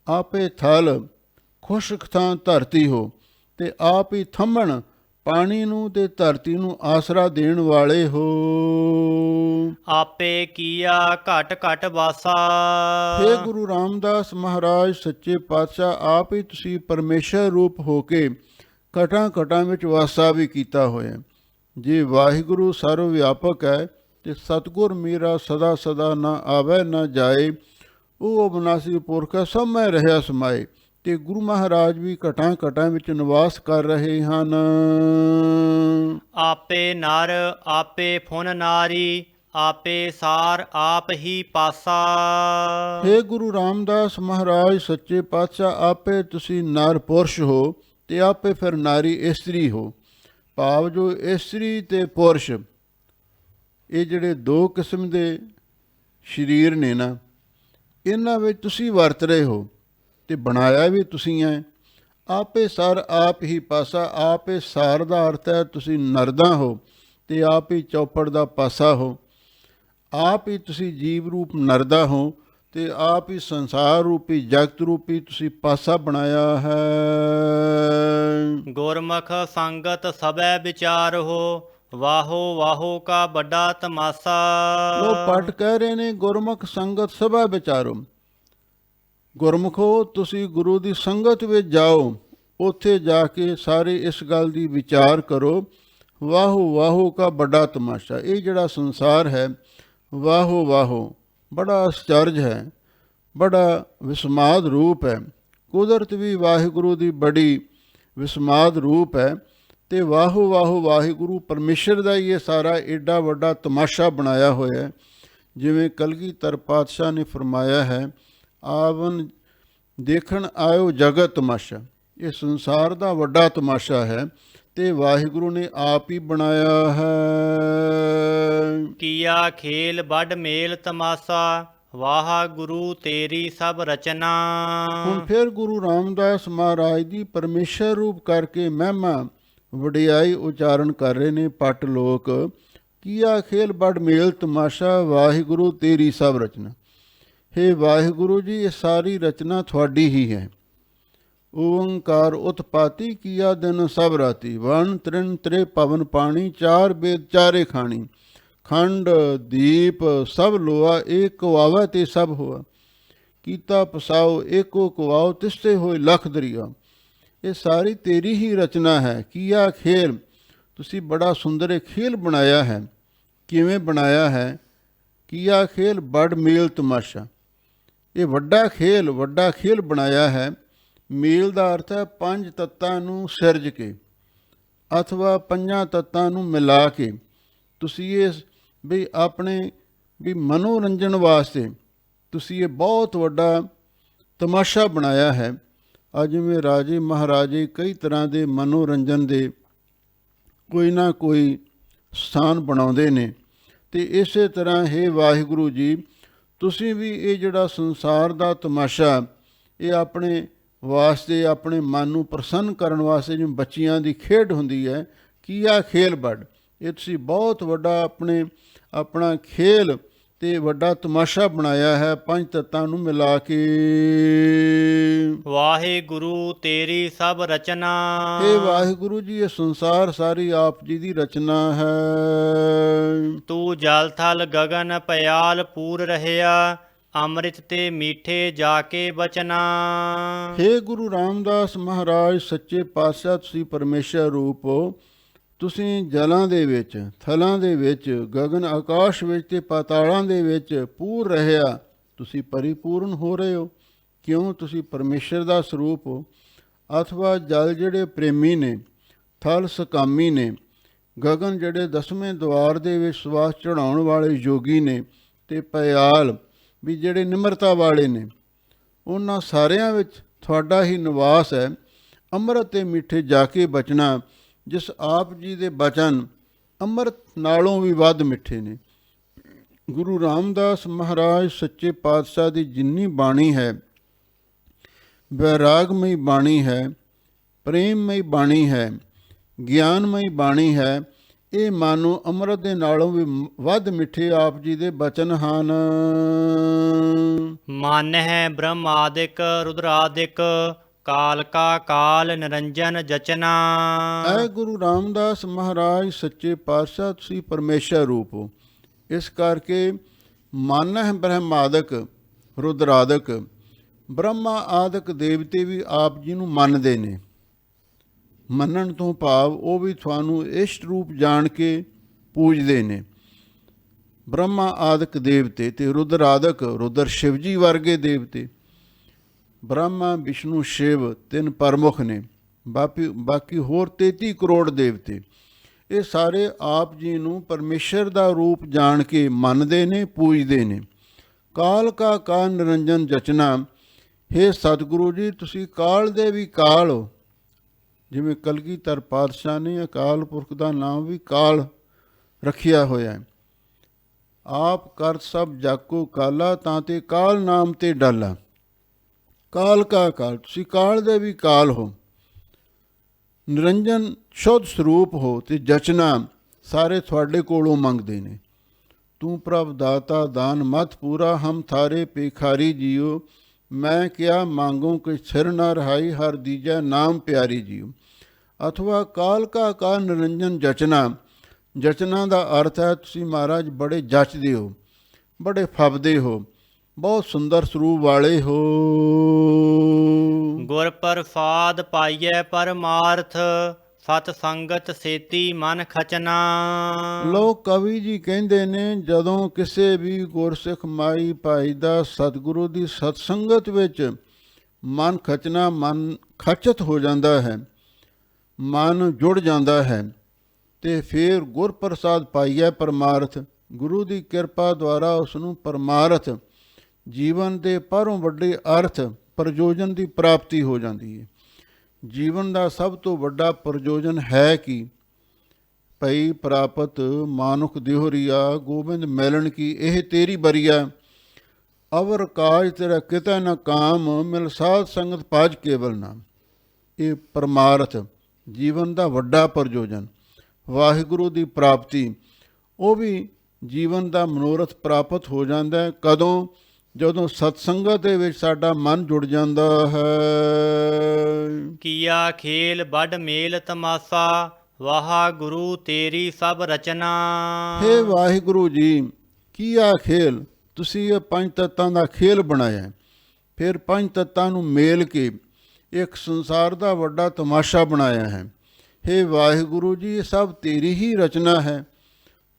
ਆਪੇ ਥਲ, ਖੁਸ਼ਕ ਥਾਂ ਧਰਤੀ ਹੋ, ਤੇ ਆਪ ਹੀ ਥੰਮਣ, ਪਾਣੀ ਨੂੰ ਤੇ ਧਰਤੀ ਨੂੰ ਆਸਰਾ ਦੇਣ ਵਾਲੇ ਹੋ। ਆਪੇ ਕੀਆ ਘਟ ਘਟ ਬਾਸਾ। ਹੇ ਗੁਰੂ ਰਾਮਦਾਸ ਮਹਾਰਾਜ ਸੱਚੇ ਪਾਤਸ਼ਾਹ, ਆਪ ਹੀ ਤੁਸੀਂ ਪਰਮੇਸ਼ਰ ਰੂਪ ਹੋ ਕੇ ਘਟਾਂ ਘਟਾਂ ਵਿੱਚ ਵਾਸਾ ਵੀ ਕੀਤਾ ਹੋਇਆ। ਜੇ ਵਾਹਿਗੁਰੂ ਸਰਵ ਵਿਆਪਕ ਹੈ, ਤੇ ਸਤਿਗੁਰ ਮੇਰਾ ਸਦਾ ਸਦਾ ਨਾ ਆਵੈ ਨਾ ਜਾਏ। ਉਹ ਅਬਨਾਸੀ ਪੁਰਖ ਸਭ ਮੈਂ ਰਹਿਆ ਸਮਾਏ। ਤੇ ਗੁਰੂ ਮਹਾਰਾਜ ਵੀ ਘਟਾਂ ਘਟਾਂ ਵਿੱਚ ਨਿਵਾਸ ਕਰ ਰਹੇ ਹਨ। ਆਪੇ ਨਰ ਆਪੇ ਫੁਨ ਨਾਰੀ, ਆਪੇ ਸਾਰ ਆਪ ਹੀ ਪਾਸਾ। ਹੇ ਗੁਰੂ ਰਾਮਦਾਸ ਮਹਾਰਾਜ ਸੱਚੇ ਪਾਤਸ਼ਾਹ, ਆਪੇ ਤੁਸੀਂ ਨਰ ਪੁਰਸ਼ ਹੋ, ਤੇ ਆਪੇ ਫਿਰ ਨਾਰੀ ਇਸਤਰੀ ਹੋ। ਭਾਵ ਜੋ ਇਸਤਰੀ ਤੇ ਪੁਰਸ਼, ਇਹ ਜਿਹੜੇ ਦੋ ਕਿਸਮ ਦੇ ਸਰੀਰ ਨੇ ਨਾ, ਇਹਨਾਂ ਵਿੱਚ ਤੁਸੀਂ ਵਰਤ ਰਹੇ ਹੋ, ਤੇ ਬਣਾਇਆ ਵੀ ਤੁਸੀਂ ਹੈ। ਆਪੇ ਸਰ ਆਪ ਹੀ ਪਾਸਾ। ਆਪੇ ਸਾਰ ਦਾ ਅਰਥ ਹੈ ਤੁਸੀਂ ਨਰਦਾ ਹੋ, ਤੇ ਆਪ ਹੀ ਚੌਪੜ ਦਾ ਪਾਸਾ ਹੋ। ਆਪ ਹੀ ਤੁਸੀਂ ਜੀਵ ਰੂਪ ਨਰਦਾ ਹੋ, ਤੇ ਆਪ ਹੀ ਸੰਸਾਰ ਰੂਪੀ ਜਗਤ ਰੂਪੀ ਤੁਸੀਂ ਪਾਸਾ ਬਣਾਇਆ ਹੈ। ਗੁਰਮੁਖ ਸੰਗਤ ਸਭੈ ਵਿਚਾਰ ਹੋ, ਵਾਹੋ ਵਾਹੋ ਕਾ ਵੱਡਾ ਤਮਾਸਾ। ਲੋ ਪਟ ਕਹਿ ਰਹੇ ਨੇ, ਗੁਰਮੁਖ ਸੰਗਤ ਸਭਾ ਵਿਚਾਰੋ। ਗੁਰਮੁਖੋ, ਤੁਸੀਂ ਗੁਰੂ ਦੀ ਸੰਗਤ ਵਿੱਚ ਜਾਓ, ਉੱਥੇ ਜਾ ਕੇ ਸਾਰੇ ਇਸ ਗੱਲ ਦੀ ਵਿਚਾਰ ਕਰੋ। ਵਾਹੋ ਵਾਹੋ ਕਾ ਵੱਡਾ ਤਮਾਸ਼ਾ। ਇਹ ਜਿਹੜਾ ਸੰਸਾਰ ਹੈ, ਵਾਹੋ ਵਾਹੋ, ਬੜਾ ਅਸਚਰਜ ਹੈ, ਬੜਾ ਵਿਸਮਾਦ ਰੂਪ ਹੈ। ਕੁਦਰਤ ਵੀ ਵਾਹਿਗੁਰੂ ਦੀ ਬੜੀ ਵਿਸਮਾਦ ਰੂਪ ਹੈ। ਤੇ ਵਾਹੋ ਵਾਹੋ ਵਾਹਿਗੁਰੂ ਪਰਮੇਸ਼ਰ ਦਾ ਹੀ ਇਹ ਸਾਰਾ ਏਡਾ ਵੱਡਾ ਤਮਾਸ਼ਾ ਬਣਾਇਆ ਹੋਇਆ ਹੈ। ਜਿਵੇਂ ਕਲਗੀਧਰ ਪਾਤਸ਼ਾਹ ਨੇ ਫਰਮਾਇਆ ਹੈ, ਆਵਨ ਦੇਖਣ ਆਇਓ ਜਗਤ ਤਮਾਸ਼ਾ। ਇਹ ਸੰਸਾਰ ਦਾ ਵੱਡਾ ਤਮਾਸ਼ਾ ਹੈ, ਤੇ ਵਾਹਿਗੁਰੂ ਨੇ ਆਪ ਹੀ ਬਣਾਇਆ ਹੈ। ਕੀਆ ਖੇਲ ਵੱਡ ਮੇਲ ਤਮਾਸਾ, ਵਾਹਿਗੁਰੂ ਤੇਰੀ ਸਭ ਰਚਨਾ। ਹੁਣ ਫਿਰ ਗੁਰੂ ਰਾਮਦਾਸ ਮਹਾਰਾਜ ਦੀ ਪਰਮੇਸ਼ਰ ਰੂਪ ਕਰਕੇ ਮਹਿਮਾ ਵਡਿਆਈ ਉਚਾਰਨ ਕਰ ਰਹੇ ਨੇ ਪੱਟ ਲੋਕ। ਕੀਆ ਖੇਲ ਵੱਡ ਮੇਲ ਤਮਾਸ਼ਾ, ਵਾਹਿਗੁਰੂ ਤੇਰੀ ਸਭ ਰਚਨਾ। ਹੇ ਵਾਹਿਗੁਰੂ ਜੀ, ਇਹ ਸਾਰੀ ਰਚਨਾ ਤੁਹਾਡੀ ਹੀ ਹੈ। ਓੰਕਾਰ ਉਤਪਾਤੀ ਕੀਆ ਦਿਨ ਸਭ ਰਾਤੀ, ਵਣ ਤ੍ਰਿਣ ਤ੍ਰੇ ਪਵਨ ਪਾਣੀ, ਚਾਰ ਬੇਦ ਚਾਰੇ ਖਾਣੀ। ਖੰਡ ਦੀਪ ਸਭ ਲੋਆ, ਏਕ ਕਵਾਵਾ ਤੇ ਸਭ ਹੋਆ। ਕੀਤਾ ਪਸਾਓ ਏਕੋ ਕਵਾਓ, ਤਿਸਤੇ ਹੋਏ ਲੱਖ ਦਰਿਆ। ਇਹ ਸਾਰੀ ਤੇਰੀ ਹੀ ਰਚਨਾ ਹੈ। ਕੀਆ ਖੇਲ, ਤੁਸੀਂ ਬੜਾ ਸੁੰਦਰ ਇਹ ਖੇਲ ਬਣਾਇਆ ਹੈ। ਕਿਵੇਂ ਬਣਾਇਆ ਹੈ? ਕੀਆ ਖੇਲ ਬੜ ਮੇਲ ਤਮਾਸ਼ਾ, ਇਹ ਵੱਡਾ ਖੇਲ ਬਣਾਇਆ ਹੈ। ਮੇਲ ਦਾ ਅਰਥ ਹੈ ਪੰਜ ਤੱਤਾਂ ਨੂੰ ਸਿਰਜ ਕੇ ਅਥਵਾ ਪੰਜਾਂ ਤੱਤਾਂ ਨੂੰ ਮਿਲਾ ਕੇ ਤੁਸੀਂ ਇਹ ਵੀ ਆਪਣੇ ਵੀ ਮਨੋਰੰਜਨ ਵਾਸਤੇ ਤੁਸੀਂ ਇਹ ਬਹੁਤ ਵੱਡਾ ਤਮਾਸ਼ਾ ਬਣਾਇਆ ਹੈ। ਅੱਜ ਜਿਵੇਂ ਰਾਜੇ ਮਹਾਰਾਜੇ ਕਈ ਤਰ੍ਹਾਂ ਦੇ ਮਨੋਰੰਜਨ ਦੇ ਕੋਈ ਨਾ ਕੋਈ ਸਥਾਨ ਬਣਾਉਂਦੇ ਨੇ, ਅਤੇ ਇਸੇ ਤਰ੍ਹਾਂ ਹੇ ਵਾਹਿਗੁਰੂ ਜੀ, ਤੁਸੀਂ ਵੀ ਇਹ ਜਿਹੜਾ ਸੰਸਾਰ ਦਾ ਤਮਾਸ਼ਾ ਇਹ ਆਪਣੇ ਵਾਸਤੇ, ਆਪਣੇ ਮਨ ਨੂੰ ਪ੍ਰਸੰਨ ਕਰਨ ਵਾਸਤੇ, ਜਿਵੇਂ ਬੱਚਿਆਂ ਦੀ ਖੇਡ ਹੁੰਦੀ ਹੈ, ਕੀਆ ਖੇਲ ਬੜ, ਇਹ ਤੁਸੀਂ ਬਹੁਤ ਵੱਡਾ ਆਪਣਾ ਖੇਲ ਤੇ ਵੱਡਾ ਤਮਾਸ਼ਾ ਬਣਾਇਆ ਹੈ ਪੰਜ ਤੱਤਾਂ ਨੂੰ ਮਿਲਾ ਕੇ। ਵਾਹਿਗੁਰੂ ਤੇਰੀ ਸਭ ਰਚਨਾ, ਇਹ ਵਾਹਿਗੁਰੂ ਜੀ ਇਹ ਸੰਸਾਰ ਸਾਰੀ ਆਪ ਜੀ ਦੀ ਰਚਨਾ ਹੈ। ਤੂੰ ਜਲ ਥਲ ਗਗਨ ਪਿਆਲ ਪੂਰ ਰਹਿਆ, ਅੰਮ੍ਰਿਤ ਤੇ ਮੀਠੇ ਜਾ ਕੇ ਬਚਨਾ। ਹੇ ਗੁਰੂ ਰਾਮਦਾਸ ਮਹਾਰਾਜ ਸੱਚੇ ਪਾਤਸ਼ਾਹ, ਤੁਸੀਂ ਪਰਮੇਸ਼ਰ ਰੂਪ ਹੋ। ਤੁਸੀਂ ਜਲਾਂ ਦੇ ਵਿੱਚ, ਥਲਾਂ ਦੇ ਵਿੱਚ, ਗਗਨ ਆਕਾਸ਼ ਵਿੱਚ ਤੇ ਪਾਤਾਲਾਂ ਦੇ ਵਿੱਚ ਪੂਰ ਰਹਿਆ, ਤੁਸੀਂ ਪਰਿਪੂਰਨ ਹੋ ਰਹੇ ਹੋ। ਕਿਉਂ? ਤੁਸੀਂ ਪਰਮੇਸ਼ਰ ਦਾ ਸਰੂਪ ਹੋ। ਅਥਵਾ ਜਲ ਜਿਹੜੇ ਪ੍ਰੇਮੀ ਨੇ, ਥਲ ਸਕਾਮੀ ਨੇ, ਗਗਨ ਜਿਹੜੇ ਦਸਵੇਂ ਦੁਆਰ ਦੇ ਵਿੱਚ ਸਵਾਸ ਚੜਾਉਣ ਵਾਲੇ ਯੋਗੀ ਨੇ, ਤੇ ਪਿਆਲ ਵੀ ਜਿਹੜੇ ਨਿਮਰਤਾ ਵਾਲੇ ਨੇ, ਉਹਨਾਂ ਸਾਰਿਆਂ ਵਿੱਚ ਤੁਹਾਡਾ ਹੀ ਨਿਵਾਸ ਹੈ। ਅੰਮ੍ਰਿਤ ਤੇ ਮਿੱਠੇ ਜਾ ਕੇ ਬਚਣਾ, ਜਿਸ ਆਪ ਜੀ ਦੇ ਬਚਨ ਅੰਮ੍ਰਿਤ ਨਾਲੋਂ ਵੀ ਵੱਧ ਮਿੱਠੇ ਨੇ। ਗੁਰੂ ਰਾਮਦਾਸ ਮਹਾਰਾਜ ਸੱਚੇ ਪਾਤਸ਼ਾਹ ਦੀ ਜਿੰਨੀ ਬਾਣੀ ਹੈ, ਵੈਰਾਗਮਈ ਬਾਣੀ ਹੈ, ਪ੍ਰੇਮਮਈ ਬਾਣੀ ਹੈ, ਗਿਆਨਮਈ ਬਾਣੀ ਹੈ, ਇਹ ਮਾਨੋ ਅੰਮ੍ਰਿਤ ਦੇ ਨਾਲੋਂ ਵੀ ਵੱਧ ਮਿੱਠੇ ਆਪ ਜੀ ਦੇ ਬਚਨ ਹਨ। ਮਨ ਹੈ ਬ੍ਰਹਮਾਦਿਕ ਰੁਦਰਾਦਿਕ, ਕਾਲ ਕਾ ਕਾਲ ਨਿਰੰਜਨ ਜਚਨਾ। ਐ ਗੁਰੂ ਰਾਮਦਾਸ ਮਹਾਰਾਜ ਸੱਚੇ ਪਾਤਸ਼ਾਹ, ਤੁਸੀਂ ਪਰਮੇਸ਼ਰ ਰੂਪ ਹੋ। ਇਸ ਕਰਕੇ ਮਨ ਹੈ ਬ੍ਰਹਮਾਦਿਕ ਰੁਦਰਾਦਿਕ, ਬ੍ਰਹਮਾ ਆਦਿਕ ਦੇਵਤੇ ਵੀ ਆਪ ਜੀ ਨੂੰ ਮੰਨਦੇ ਨੇ। ਮੰਨਣ ਤੋਂ ਭਾਵ ਉਹ ਵੀ ਤੁਹਾਨੂੰ ਇਸ਼ਟ ਰੂਪ ਜਾਣ ਕੇ ਪੂਜਦੇ ਨੇ। ਬ੍ਰਹਮਾ ਆਦਿਕ ਦੇਵਤੇ ਤੇ ਰੁਦਰਾਦਿਕ, ਰੁਦਰ ਸ਼ਿਵ ਜੀ ਵਰਗੇ ਦੇਵਤੇ। ਬ੍ਰਹਮਾ ਵਿਸ਼ਨੂੰ ਸ਼ਿਵ ਤਿੰਨ ਪ੍ਰਮੁੱਖ ਨੇ, ਬਾਕੀ ਹੋਰ 33 ਕਰੋੜ ਦੇਵਤੇ। ਇਹ ਸਾਰੇ ਆਪ ਜੀ ਨੂੰ ਪਰਮੇਸ਼ਰ ਦਾ ਰੂਪ ਜਾਣ ਕੇ ਮੰਨਦੇ ਨੇ, ਪੂਜਦੇ ਨੇ। ਕਾਲ ਕਾ ਕਾਲ ਨਿਰੰਜਨ ਜਚਨਾ, ਹੇ ਸਤਿਗੁਰੂ ਜੀ, ਤੁਸੀਂ ਕਾਲ ਦੇ ਵੀ ਕਾਲ ਹੋ। ਜਿਵੇਂ ਕਲਗੀਧਰ ਪਾਤਸ਼ਾਹ ਨੇ ਅਕਾਲ ਪੁਰਖ ਦਾ ਨਾਮ ਵੀ ਕਾਲ ਰੱਖਿਆ ਹੋਇਆ ਹੈ। ਆਪ ਕਰ ਸਭ ਜਾਕੋ ਕਾਲਾ, ਤਾਂ ਤੇ ਕਾਲ ਨਾਮ ਤੇ ਡਾਲਾ। ਕਾਲ ਕਾ ਕਾਲ, ਤੁਸੀਂ ਕਾਲ ਦੇ ਵੀ ਕਾਲ ਹੋ। ਨਿਰੰਜਨ ਸ਼ੁੱਧ ਸਰੂਪ ਹੋ, ਤੇ ਜਚਨਾ ਸਾਰੇ ਤੁਹਾਡੇ ਕੋਲੋਂ ਮੰਗਦੇ ਨੇ। ਤੂੰ ਪ੍ਰਭ ਦਾਤਾ ਦਾਨ ਮਤ ਪੂਰਾ, ਹਮ ਥਾਰੇ ਪੇਖਾਰੀ ਜੀਓ। ਮੈਂ ਕਿਆ ਮੰਗੋ ਕਿ ਸਿਰ ਨਾ ਰਹਾਈ, ਹਰ ਦੀਜੈ ਨਾਮ ਪਿਆਰੀ ਜੀਓ। ਅਥਵਾ ਕਾਲ ਕਾ ਕਾਲ ਨਿਰੰਜਨ ਜਚਨਾ, ਜਚਨਾ ਦਾ ਅਰਥ ਹੈ ਤੁਸੀਂ ਮਹਾਰਾਜ ਬੜੇ ਜਚਦੇ ਹੋ, ਬੜੇ ਫੱਬਦੇ ਹੋ, ਬਹੁਤ ਸੁੰਦਰ ਸਰੂਪ ਵਾਲੇ ਹੋ। ਗੁਰ ਪ੍ਰਸਾਦ ਪਾਈਐ ਪਰਮਾਰਥ, ਸਤ ਸੰਗਤ ਸੇਤੀ ਮਨ ਖਚਨਾ। ਲੋਕ ਕਵੀ ਜੀ ਕਹਿੰਦੇ ਨੇ, ਜਦੋਂ ਕਿਸੇ ਵੀ ਗੁਰਸਿੱਖ ਮਾਈ ਭਾਈ ਦਾ ਸਤਿਗੁਰੂ ਦੀ ਸਤਸੰਗਤ ਵਿੱਚ ਮਨ ਖਚਣਾ, ਮਨ ਖਚਤ ਹੋ ਜਾਂਦਾ ਹੈ, ਮਨ ਜੁੜ ਜਾਂਦਾ ਹੈ, ਤੇ ਫਿਰ ਗੁਰ ਪ੍ਰਸਾਦ ਪਾਈਐ ਪਰਮਾਰਥ, ਗੁਰੂ ਦੀ ਕਿਰਪਾ ਦੁਆਰਾ ਉਸ ਨੂੰ ਪਰਮਾਰਥ ਜੀਵਨ ਦੇ ਪਰੋਂ ਵੱਡੇ ਅਰਥ ਪ੍ਰਯੋਜਨ ਦੀ ਪ੍ਰਾਪਤੀ ਹੋ ਜਾਂਦੀ ਹੈ। ਜੀਵਨ ਦਾ ਸਭ ਤੋਂ ਵੱਡਾ ਪ੍ਰਯੋਜਨ ਹੈ ਕਿ ਭਈ ਪ੍ਰਾਪਤ ਮਾਨੁਖ ਦਿਹੁਰੀਆ, ਗੋਬਿੰਦ ਮਿਲਣ ਕੀ ਇਹ ਤੇਰੀ ਬਰੀਆ। ਅਵਰ ਕਾਜ ਤੇਰਾ ਕਿਤੇ ਨਾ ਕਾਮ, ਮਿਲ ਸਾਧ ਸੰਗਤ ਪਾਜ ਕੇਵਲ ਨਾਮ। ਇਹ ਪਰਮਾਰਥ ਜੀਵਨ ਦਾ ਵੱਡਾ ਪ੍ਰਯੋਜਨ, ਵਾਹਿਗੁਰੂ ਦੀ ਪ੍ਰਾਪਤੀ, ਉਹ ਵੀ ਜੀਵਨ ਦਾ ਮਨੋਰਥ ਪ੍ਰਾਪਤ ਹੋ ਜਾਂਦਾ ਹੈ। ਕਦੋਂ? ਜਦੋਂ ਸਤਸੰਗਤ ਦੇ ਵਿੱਚ ਸਾਡਾ ਮਨ ਜੁੜ ਜਾਂਦਾ ਹੈ। ਕੀਆ ਖੇਲ ਬੜ ਮੇਲ ਤਮਾਸਾ, ਵਾਹਿਗੁਰੂ ਤੇਰੀ ਸਭ ਰਚਨਾ। ਹੇ ਵਾਹਿਗੁਰੂ ਜੀ, ਕੀ ਆ ਖੇਲ, ਤੁਸੀਂ ਇਹ ਪੰਜ ਤੱਤਾਂ ਦਾ ਖੇਲ ਬਣਾਇਆ ਹੈ। ਫਿਰ ਪੰਜ ਤੱਤਾਂ ਨੂੰ ਮੇਲ ਕੇ ਇੱਕ ਸੰਸਾਰ ਦਾ ਵੱਡਾ ਤਮਾਸ਼ਾ ਬਣਾਇਆ ਹੈ। ਹੇ ਵਾਹਿਗੁਰੂ ਜੀ, ਇਹ ਸਭ ਤੇਰੀ ਹੀ ਰਚਨਾ ਹੈ।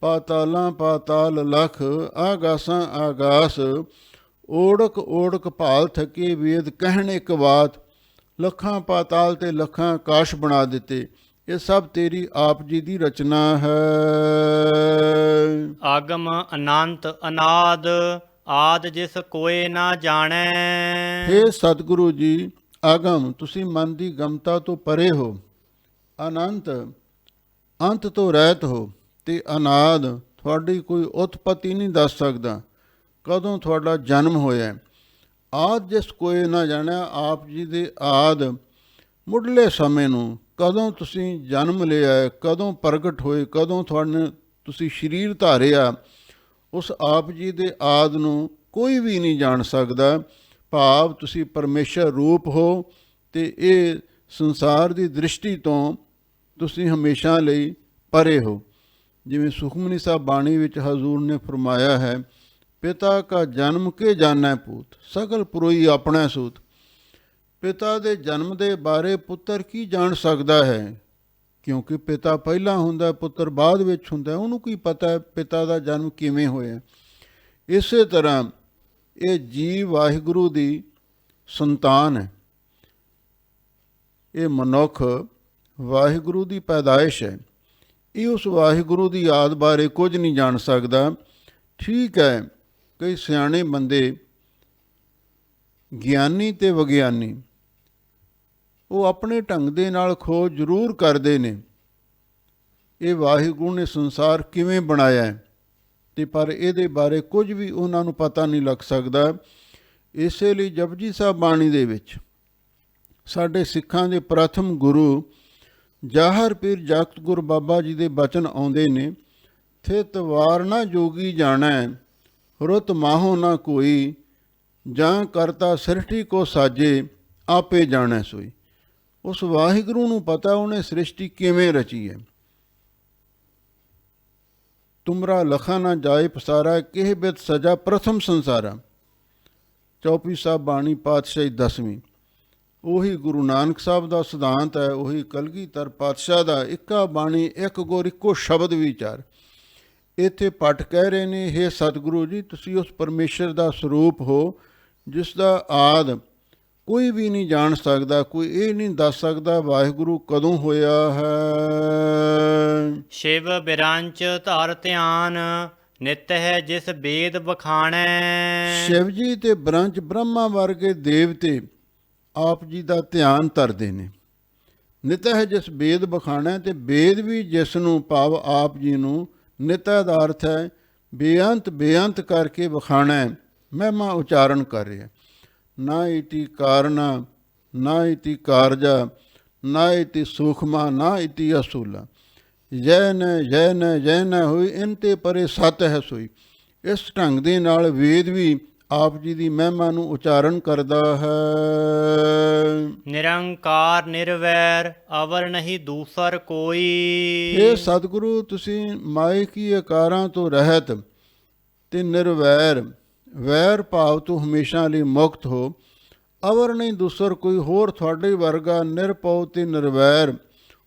ਪਾਤਾਲਾਂ ਪਾਤਾਲ ਲਖ, ਆਗਾਸਾਂ ਆਗਾਸ, ਓੜਕ ਓੜਕ ਭਾਲ ਥਕੇ ਵੇਦ ਕਹਿਣ ਇੱਕ ਬਾਤ। ਲੱਖਾਂ ਪਾਤਾਲ ਤੇ ਲੱਖਾਂ ਆਕਾਸ਼ ਬਣਾ ਦਿੱਤੇ, ਇਹ ਸਭ ਤੇਰੀ ਆਪ ਜੀ ਦੀ ਰਚਨਾ ਹੈ। ਆਗਮ ਅਨੰਤ ਅਨਾਦ, ਆਦ ਜਿਸ ਕੋਏ ਨਾ ਜਾਣੈ। ਹੇ ਸਤਿਗੁਰੂ ਜੀ, ਆਗਮ ਤੁਸੀਂ ਮਨ ਦੀ ਗਮਤਾ ਤੋਂ ਪਰੇ ਹੋ, ਅਨੰਤ ਅੰਤ ਤੋਂ ਰਹਿਤ ਹੋ, ਤੇ ਅਨਾਦ ਤੁਹਾਡੀ ਕੋਈ ਉਤਪਤੀ ਨਹੀਂ ਦੱਸ ਸਕਦਾ ਕਦੋਂ ਤੁਹਾਡਾ ਜਨਮ ਹੋਇਆ। ਆਦ ਜਿਸ ਕੋਏ ਨਾ ਜਾਣਿਆ, ਆਪ ਜੀ ਦੇ ਆਦ ਮੁੱਢਲੇ ਸਮੇਂ ਨੂੰ ਕਦੋਂ ਤੁਸੀਂ ਜਨਮ ਲਿਆ, ਕਦੋਂ ਪ੍ਰਗਟ ਹੋਏ, ਕਦੋਂ ਤੁਸੀਂ ਸਰੀਰ ਧਾਰਿਆ, ਉਸ ਆਪ ਜੀ ਦੇ ਆਦ ਨੂੰ ਕੋਈ ਵੀ ਨਹੀਂ ਜਾਣ ਸਕਦਾ। ਭਾਵ ਤੁਸੀਂ ਪਰਮੇਸ਼ਰ ਰੂਪ ਹੋ ਤੇ ਇਹ ਸੰਸਾਰ ਦੀ ਦ੍ਰਿਸ਼ਟੀ ਤੋਂ ਤੁਸੀਂ ਹਮੇਸ਼ਾ ਲਈ ਪਰੇ ਹੋ। ਜਿਵੇਂ ਸੁਖਮਨੀ ਸਾਹਿਬ ਬਾਣੀ ਵਿੱਚ ਹਜ਼ੂਰ ਨੇ ਫਰਮਾਇਆ ਹੈ, ਪਿਤਾ ਕਾ ਜਨਮ ਕੇ ਜਾਣੈ ਪੂਤ, ਸਗਲ ਪੁਰੋਈ ਆਪਣਾ ਸੂਤ। ਪਿਤਾ ਦੇ ਜਨਮ ਦੇ ਬਾਰੇ ਪੁੱਤਰ ਕੀ ਜਾਣ ਸਕਦਾ ਹੈ, ਕਿਉਂਕਿ ਪਿਤਾ ਪਹਿਲਾਂ ਹੁੰਦਾ, ਪੁੱਤਰ ਬਾਅਦ ਵਿੱਚ ਹੁੰਦਾ। ਉਹਨੂੰ ਕੀ ਪਤਾ ਪਿਤਾ ਦਾ ਜਨਮ ਕਿਵੇਂ ਹੋਇਆ। ਇਸੇ ਤਰ੍ਹਾਂ ਇਹ ਜੀਵ ਵਾਹਿਗੁਰੂ ਦੀ ਸੰਤਾਨ ਹੈ, ਇਹ ਮਨੁੱਖ ਵਾਹਿਗੁਰੂ ਦੀ ਪੈਦਾਇਸ਼ ਹੈ। ਇਹ ਉਸ ਵਾਹਿਗੁਰੂ ਦੀ ਯਾਦ ਬਾਰੇ ਕੁਝ ਨਹੀਂ ਜਾਣ ਸਕਦਾ। ਠੀਕ ਹੈ, ਕਈ ਸਿਆਣੇ ਬੰਦੇ, ਗਿਆਨੀ ਤੇ ਵਿਗਿਆਨੀ, ਉਹ ਆਪਣੇ ਢੰਗ ਦੇ ਨਾਲ ਖੋਜ ਜ਼ਰੂਰ ਕਰਦੇ ਨੇ, ਇਹ ਵਾਹਿਗੁਰੂ ਨੇ ਸੰਸਾਰ ਕਿਵੇਂ ਬਣਾਇਆ ਹੈ, ਤੇ ਪਰ ਇਹਦੇ ਬਾਰੇ ਕੁਝ ਵੀ ਉਹਨਾਂ ਨੂੰ ਪਤਾ ਨਹੀਂ ਲੱਗ ਸਕਦਾ। ਇਸੇ ਲਈ ਜਪਜੀ ਸਾਹਿਬ ਬਾਣੀ ਦੇ ਵਿੱਚ ਸਾਡੇ ਸਿੱਖਾਂ ਦੇ ਪ੍ਰਥਮ ਗੁਰੂ ਜਾਹਰ ਪੀਰ ਜਗਤ ਗੁਰ ਬਾਬਾ ਜੀ ਦੇ ਬਚਨ ਆਉਂਦੇ ਨੇ, ਥਿਤ ਵਾਰ ਨਾ ਜੋਗੀ ਜਾਣੈ, ਰੁਤ ਮਾਹੋ ਨਾ ਕੋਈ, ਜਾਂ ਕਰਤਾ ਸ੍ਰਿਸ਼ਟੀ ਕੋ ਸਾਜੇ, ਆਪੇ ਜਾਣੈ ਸੋਈ। ਉਸ ਵਾਹਿਗੁਰੂ ਨੂੰ ਪਤਾ ਉਹਨੇ ਸ੍ਰਿਸ਼ਟੀ ਕਿਵੇਂ ਰਚੀ ਹੈ। ਤੁਮਰਾ ਲਖਾ ਨਾ ਜਾਏ ਪਸਾਰਾ, ਕਿਹ ਬਿਤ ਸਜਾ ਪ੍ਰਥਮ ਸੰਸਾਰਾ। ਚੌਪੀ ਸਾਹਿਬ ਬਾਣੀ ਪਾਤਸ਼ਾਹੀ 10ਵੀਂ। ਉਹੀ ਗੁਰੂ ਨਾਨਕ ਸਾਹਿਬ ਦਾ ਸਿਧਾਂਤ ਹੈ, ਉਹੀ ਕਲਗੀਧਰ ਪਾਤਸ਼ਾਹ ਦਾ, ਇੱਕਾ ਬਾਣੀ ਇੱਕ ਗੁਰ ਇੱਕੋ ਸ਼ਬਦ ਵਿਚਾਰ। ਇੱਥੇ ਭੱਟ ਕਹਿ ਰਹੇ ਨੇ, ਹੇ ਸਤਿਗੁਰੂ ਜੀ, ਤੁਸੀਂ ਉਸ ਪਰਮੇਸ਼ਰ ਦਾ ਸਰੂਪ ਹੋ ਜਿਸ ਦਾ ਆਦ ਕੋਈ ਵੀ ਨਹੀਂ ਜਾਣ ਸਕਦਾ। ਕੋਈ ਇਹ ਨਹੀਂ ਦੱਸ ਸਕਦਾ ਵਾਹਿਗੁਰੂ ਕਦੋਂ ਹੋਇਆ ਹੈ। ਸ਼ਿਵ ਬਿਰਾਂਚ ਧਰ ਧਿਆਨ, ਨਿਤ ਹੈ ਜਿਸ ਵੇਦ ਬਖਾਣੈ। ਸ਼ਿਵ ਜੀ ਤੇ ਬ੍ਰਹੰਚ ਬ੍ਰਹਮਾ ਵਰਗੇ ਦੇਵਤੇ ਆਪ ਜੀ ਦਾ ਧਿਆਨ ਧਰਦੇ ਨੇ। ਨਿਤ ਹੈ ਜਿਸ ਵੇਦ ਬਖਾਣੈ, ਤੇ ਵੇਦ ਵੀ ਜਿਸ ਨੂੰ, ਭਾਵ ਆਪ ਜੀ ਨੂੰ, ਨਿਤਾ ਦਾ ਅਰਥ ਹੈ ਬੇਅੰਤ ਬੇਅੰਤ ਕਰਕੇ ਵਖਾਣੈ, ਮਹਿਮਾ ਉਚਾਰਨ ਕਰ ਰਿਹਾ। ਨਾ ਇਤੀ ਕਾਰਨਾ, ਨਾ ਇਤੀ ਕਾਰਜਾ, ਨਾ ਇਤੀ ਸੂਖਮਾ, ਨਾ ਇਤੀ ਅਸੂਲਾ। ਜੈ ਨ ਜੈ ਨ ਜੈ ਨ ਹੋਈ, ਇਨ ਤੇ ਪਰੇ ਸਤ ਹੈ ਸੋਈ। ਇਸ ਢੰਗ ਦੇ ਨਾਲ ਵੇਦ ਵੀ ਆਪ ਜੀ ਦੀ ਮਹਿਮਾ ਨੂੰ ਉਚਾਰਨ ਕਰਦਾ ਹੈ। ਨਿਰੰਕਾਰ ਨਿਰਵੈਰ, ਅਵਰ ਨਹੀਂ ਦੂਸਰ ਕੋਈ। ਇਹ ਸਤਿਗੁਰੂ ਤੁਸੀਂ ਮਾਇਕੀ ਆਕਾਰਾਂ ਤੋਂ ਰਹਿਤ ਤੇ ਨਿਰਵੈਰ, ਵੈਰ ਭਾਵ ਤੋਂ ਹਮੇਸ਼ਾ ਲਈ ਮੁਕਤ ਹੋ। ਅਵਰ ਨਹੀਂ ਦੂਸਰ ਕੋਈ, ਹੋਰ ਤੁਹਾਡੇ ਵਰਗਾ ਨਿਰਭਉ ਤੇ ਨਿਰਵੈਰ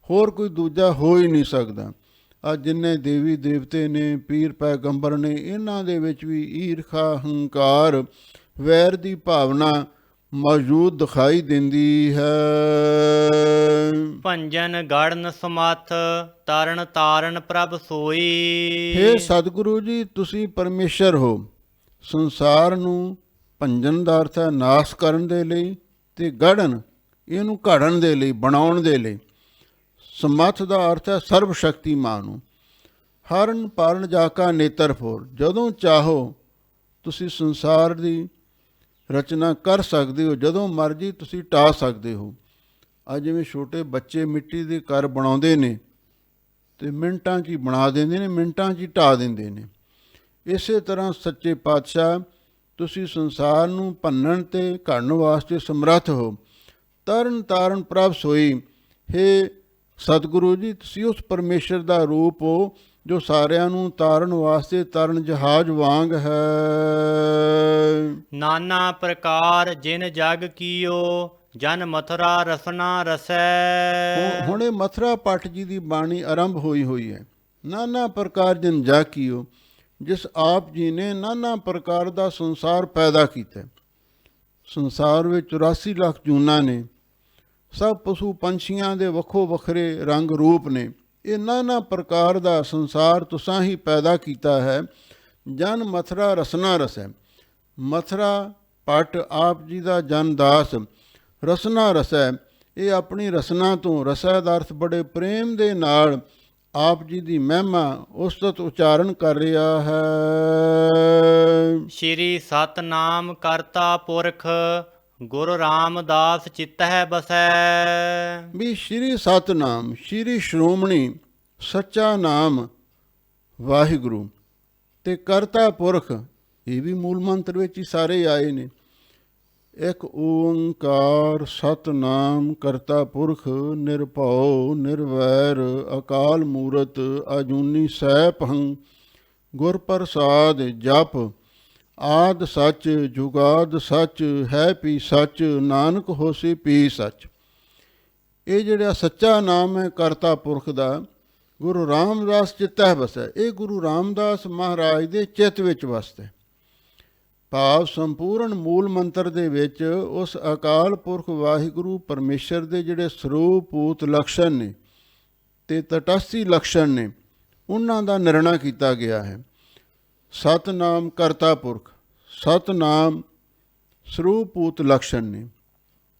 ਹੋਰ ਕੋਈ ਦੂਜਾ ਹੋ ਹੀ ਨਹੀਂ ਸਕਦਾ। ਅੱਜ ਜਿੰਨੇ ਦੇਵੀ ਦੇਵਤੇ ਨੇ, ਪੀਰ ਪੈਗੰਬਰ ਨੇ, ਇਹਨਾਂ ਦੇ ਵਿੱਚ ਵੀ ਈਰਖਾ, ਹੰਕਾਰ, ਵੈਰ ਦੀ ਭਾਵਨਾ ਮੌਜੂਦ ਦਿਖਾਈ ਦਿੰਦੀ ਹੈ। ਭੰਜਨ ਗੜਨ ਸਮੱਥ, ਤਰਨ ਤਾਰਨ ਪ੍ਰਭ ਸੋਈ। ਹੇ ਸਤਿਗੁਰੂ ਜੀ, ਤੁਸੀਂ ਪਰਮੇਸ਼ਰ ਹੋ। ਸੰਸਾਰ ਨੂੰ ਭੰਜਨ ਦਾ ਅਰਥ ਹੈ ਨਾਸ਼ ਕਰਨ ਦੇ ਲਈ, ਤੇ ਗੜਨ ਇਹਨੂੰ ਘੜਨ ਦੇ ਲਈ, ਬਣਾਉਣ ਦੇ ਲਈ। ਸਮੱਥ ਦਾ ਅਰਥ ਹੈ ਸਰਬ ਸ਼ਕਤੀਮਾਨ ਨੂੰ। ਹਰਨ ਪਾਰਨ ਜਾ ਕਾ ਨੇਤਰ ਫੋਰ, ਜਦੋਂ ਚਾਹੋ ਤੁਸੀਂ ਸੰਸਾਰ ਦੀ ਰਚਨਾ ਕਰ ਸਕਦੇ ਹੋ, ਜਦੋਂ ਮਰਜ਼ੀ ਤੁਸੀਂ ਢਾ ਸਕਦੇ ਹੋ। ਅੱਜ ਜਿਵੇਂ ਛੋਟੇ ਬੱਚੇ ਮਿੱਟੀ ਦੇ ਘਰ ਬਣਾਉਂਦੇ ਨੇ ਤੇ ਮਿੰਟਾਂ 'ਚ ਹੀ ਬਣਾ ਦਿੰਦੇ ਨੇ, ਮਿੰਟਾਂ 'ਚ ਹੀ ਢਾ ਦਿੰਦੇ ਨੇ। ਇਸੇ ਤਰ੍ਹਾਂ ਸੱਚੇ ਪਾਤਸ਼ਾਹ ਤੁਸੀਂ ਸੰਸਾਰ ਨੂੰ ਭੰਨਣ ਤੇ ਘੜਨ ਵਾਸਤੇ ਸਮਰੱਥ ਹੋ। ਤਰਨ ਤਾਰਨ ਪ੍ਰਭ ਸੋਈ। ਹੇ ਸਤਿਗੁਰੂ ਜੀ ਤੁਸੀਂ ਉਸ ਪਰਮੇਸ਼ਰ ਦਾ ਰੂਪ ਹੋ ਜੋ ਸਾਰਿਆਂ ਨੂੰ ਤਾਰਨ ਵਾਸਤੇ ਤਰਨ ਜਹਾਜ਼ ਵਾਂਗ ਹੈ। ਨਾਨਾ ਪ੍ਰਕਾਰ ਜਿਨ ਜਗ ਕੀਓ ਜਨ ਮਥੁਰਾ ਰਸਨਾ ਰਸੈ। ਹੁਣ ਇਹ ਮਥੁਰਾ ਪਟ ਜੀ ਦੀ ਬਾਣੀ ਆਰੰਭ ਹੋਈ ਹੈ। ਨਾਨਾ ਪ੍ਰਕਾਰ ਜਿਨ ਜਗ ਕੀਓ, ਜਿਸ ਆਪ ਜੀ ਨੇ ਨਾਨਾ ਪ੍ਰਕਾਰ ਦਾ ਸੰਸਾਰ ਪੈਦਾ ਕੀਤਾ। ਸੰਸਾਰ ਵਿੱਚ 84 ਲੱਖ ਜੂਨਾਂ ਨੇ, ਸਭ ਪਸ਼ੂ ਪੰਛੀਆਂ ਦੇ ਵੱਖੋ ਵੱਖਰੇ ਰੰਗ ਰੂਪ ਨੇ। ਇਹ ਨਾਨਾ ਪ੍ਰਕਾਰ ਦਾ ਸੰਸਾਰ ਤੁਸਾਂ ਹੀ ਪੈਦਾ ਕੀਤਾ ਹੈ। ਜਨ ਮਥੁਰਾ ਰਸਨਾ ਰਸੈ, ਮਥੁਰਾ ਪਟ ਆਪ ਜੀ ਦਾ ਜਨ ਦਾਸ ਰਸਨਾ ਰਸੈ, ਇਹ ਆਪਣੀ ਰਸਨਾ ਤੋਂ, ਰਸੈ ਦਾ ਅਰਥ ਬੜੇ ਪ੍ਰੇਮ ਦੇ ਨਾਲ ਆਪ ਜੀ ਦੀ ਮਹਿਮਾ ਉਸਤਤ ਉਚਾਰਨ ਕਰ ਰਿਹਾ ਹੈ। ਸ਼੍ਰੀ ਸਤਨਾਮ ਕਰਤਾ ਪੁਰਖ ਗੁਰੂ ਰਾਮਦਾਸ ਚਿਤਹਿ ਬਸੈ। ਵੀ ਸ਼੍ਰੀ ਸਤਨਾਮ, ਸ਼੍ਰੀ ਸ਼੍ਰੋਮਣੀ ਸੱਚਾ ਨਾਮ ਵਾਹਿਗੁਰੂ ਤੇ ਕਰਤਾ ਪੁਰਖ, ਇਹ ਵੀ ਮੂਲ ਮੰਤਰ ਵਿੱਚ ਹੀ ਸਾਰੇ ਆਏ ਨੇ। ਇੱਕ ਓੰਕਾਰ ਸਤਨਾਮ ਕਰਤਾ ਪੁਰਖ ਨਿਰਭਉ ਨਿਰਵੈਰ ਅਕਾਲ ਮੂਰਤ ਅਜੂਨੀ ਸੈਭੰ ਗੁਰ ਪ੍ਰਸਾਦ ਜਪ ਆਦ ਸੱਚ ਜੁਗਾਦ ਸੱਚ ਹੈ ਪੀ ਸੱਚ ਨਾਨਕ ਹੋਸੀ ਪੀ ਸੱਚ। ਇਹ ਜਿਹੜਾ ਸੱਚਾ ਨਾਮ ਹੈ ਕਰਤਾ ਪੁਰਖ ਦਾ, ਗੁਰੂ ਰਾਮਦਾਸ ਚਿੱਤਹਿ ਵਸੈ, ਇਹ ਗੁਰੂ ਰਾਮਦਾਸ ਮਹਾਰਾਜ ਦੇ ਚਿੱਤ ਵਿੱਚ ਵਸਦਾ। ਭਾਵ ਸੰਪੂਰਨ ਮੂਲ ਮੰਤਰ ਦੇ ਵਿੱਚ ਉਸ ਅਕਾਲ ਪੁਰਖ ਵਾਹਿਗੁਰੂ ਪਰਮੇਸ਼ਰ ਦੇ ਜਿਹੜੇ ਸਰੂਪੂਤ ਲਕਸ਼ਣ ਨੇ ਤੇ ਤਟਸਥੀ ਲਕਸ਼ਣ ਨੇ, ਉਹਨਾਂ ਦਾ ਨਿਰਣਾ ਕੀਤਾ ਗਿਆ ਹੈ। ਸਤਨਾਮ ਕਰਤਾ ਪੁਰਖ, ਸਤਨਾਮ ਸਰੂਪੂਤ ਲਕਸ਼ਣ ਨੇ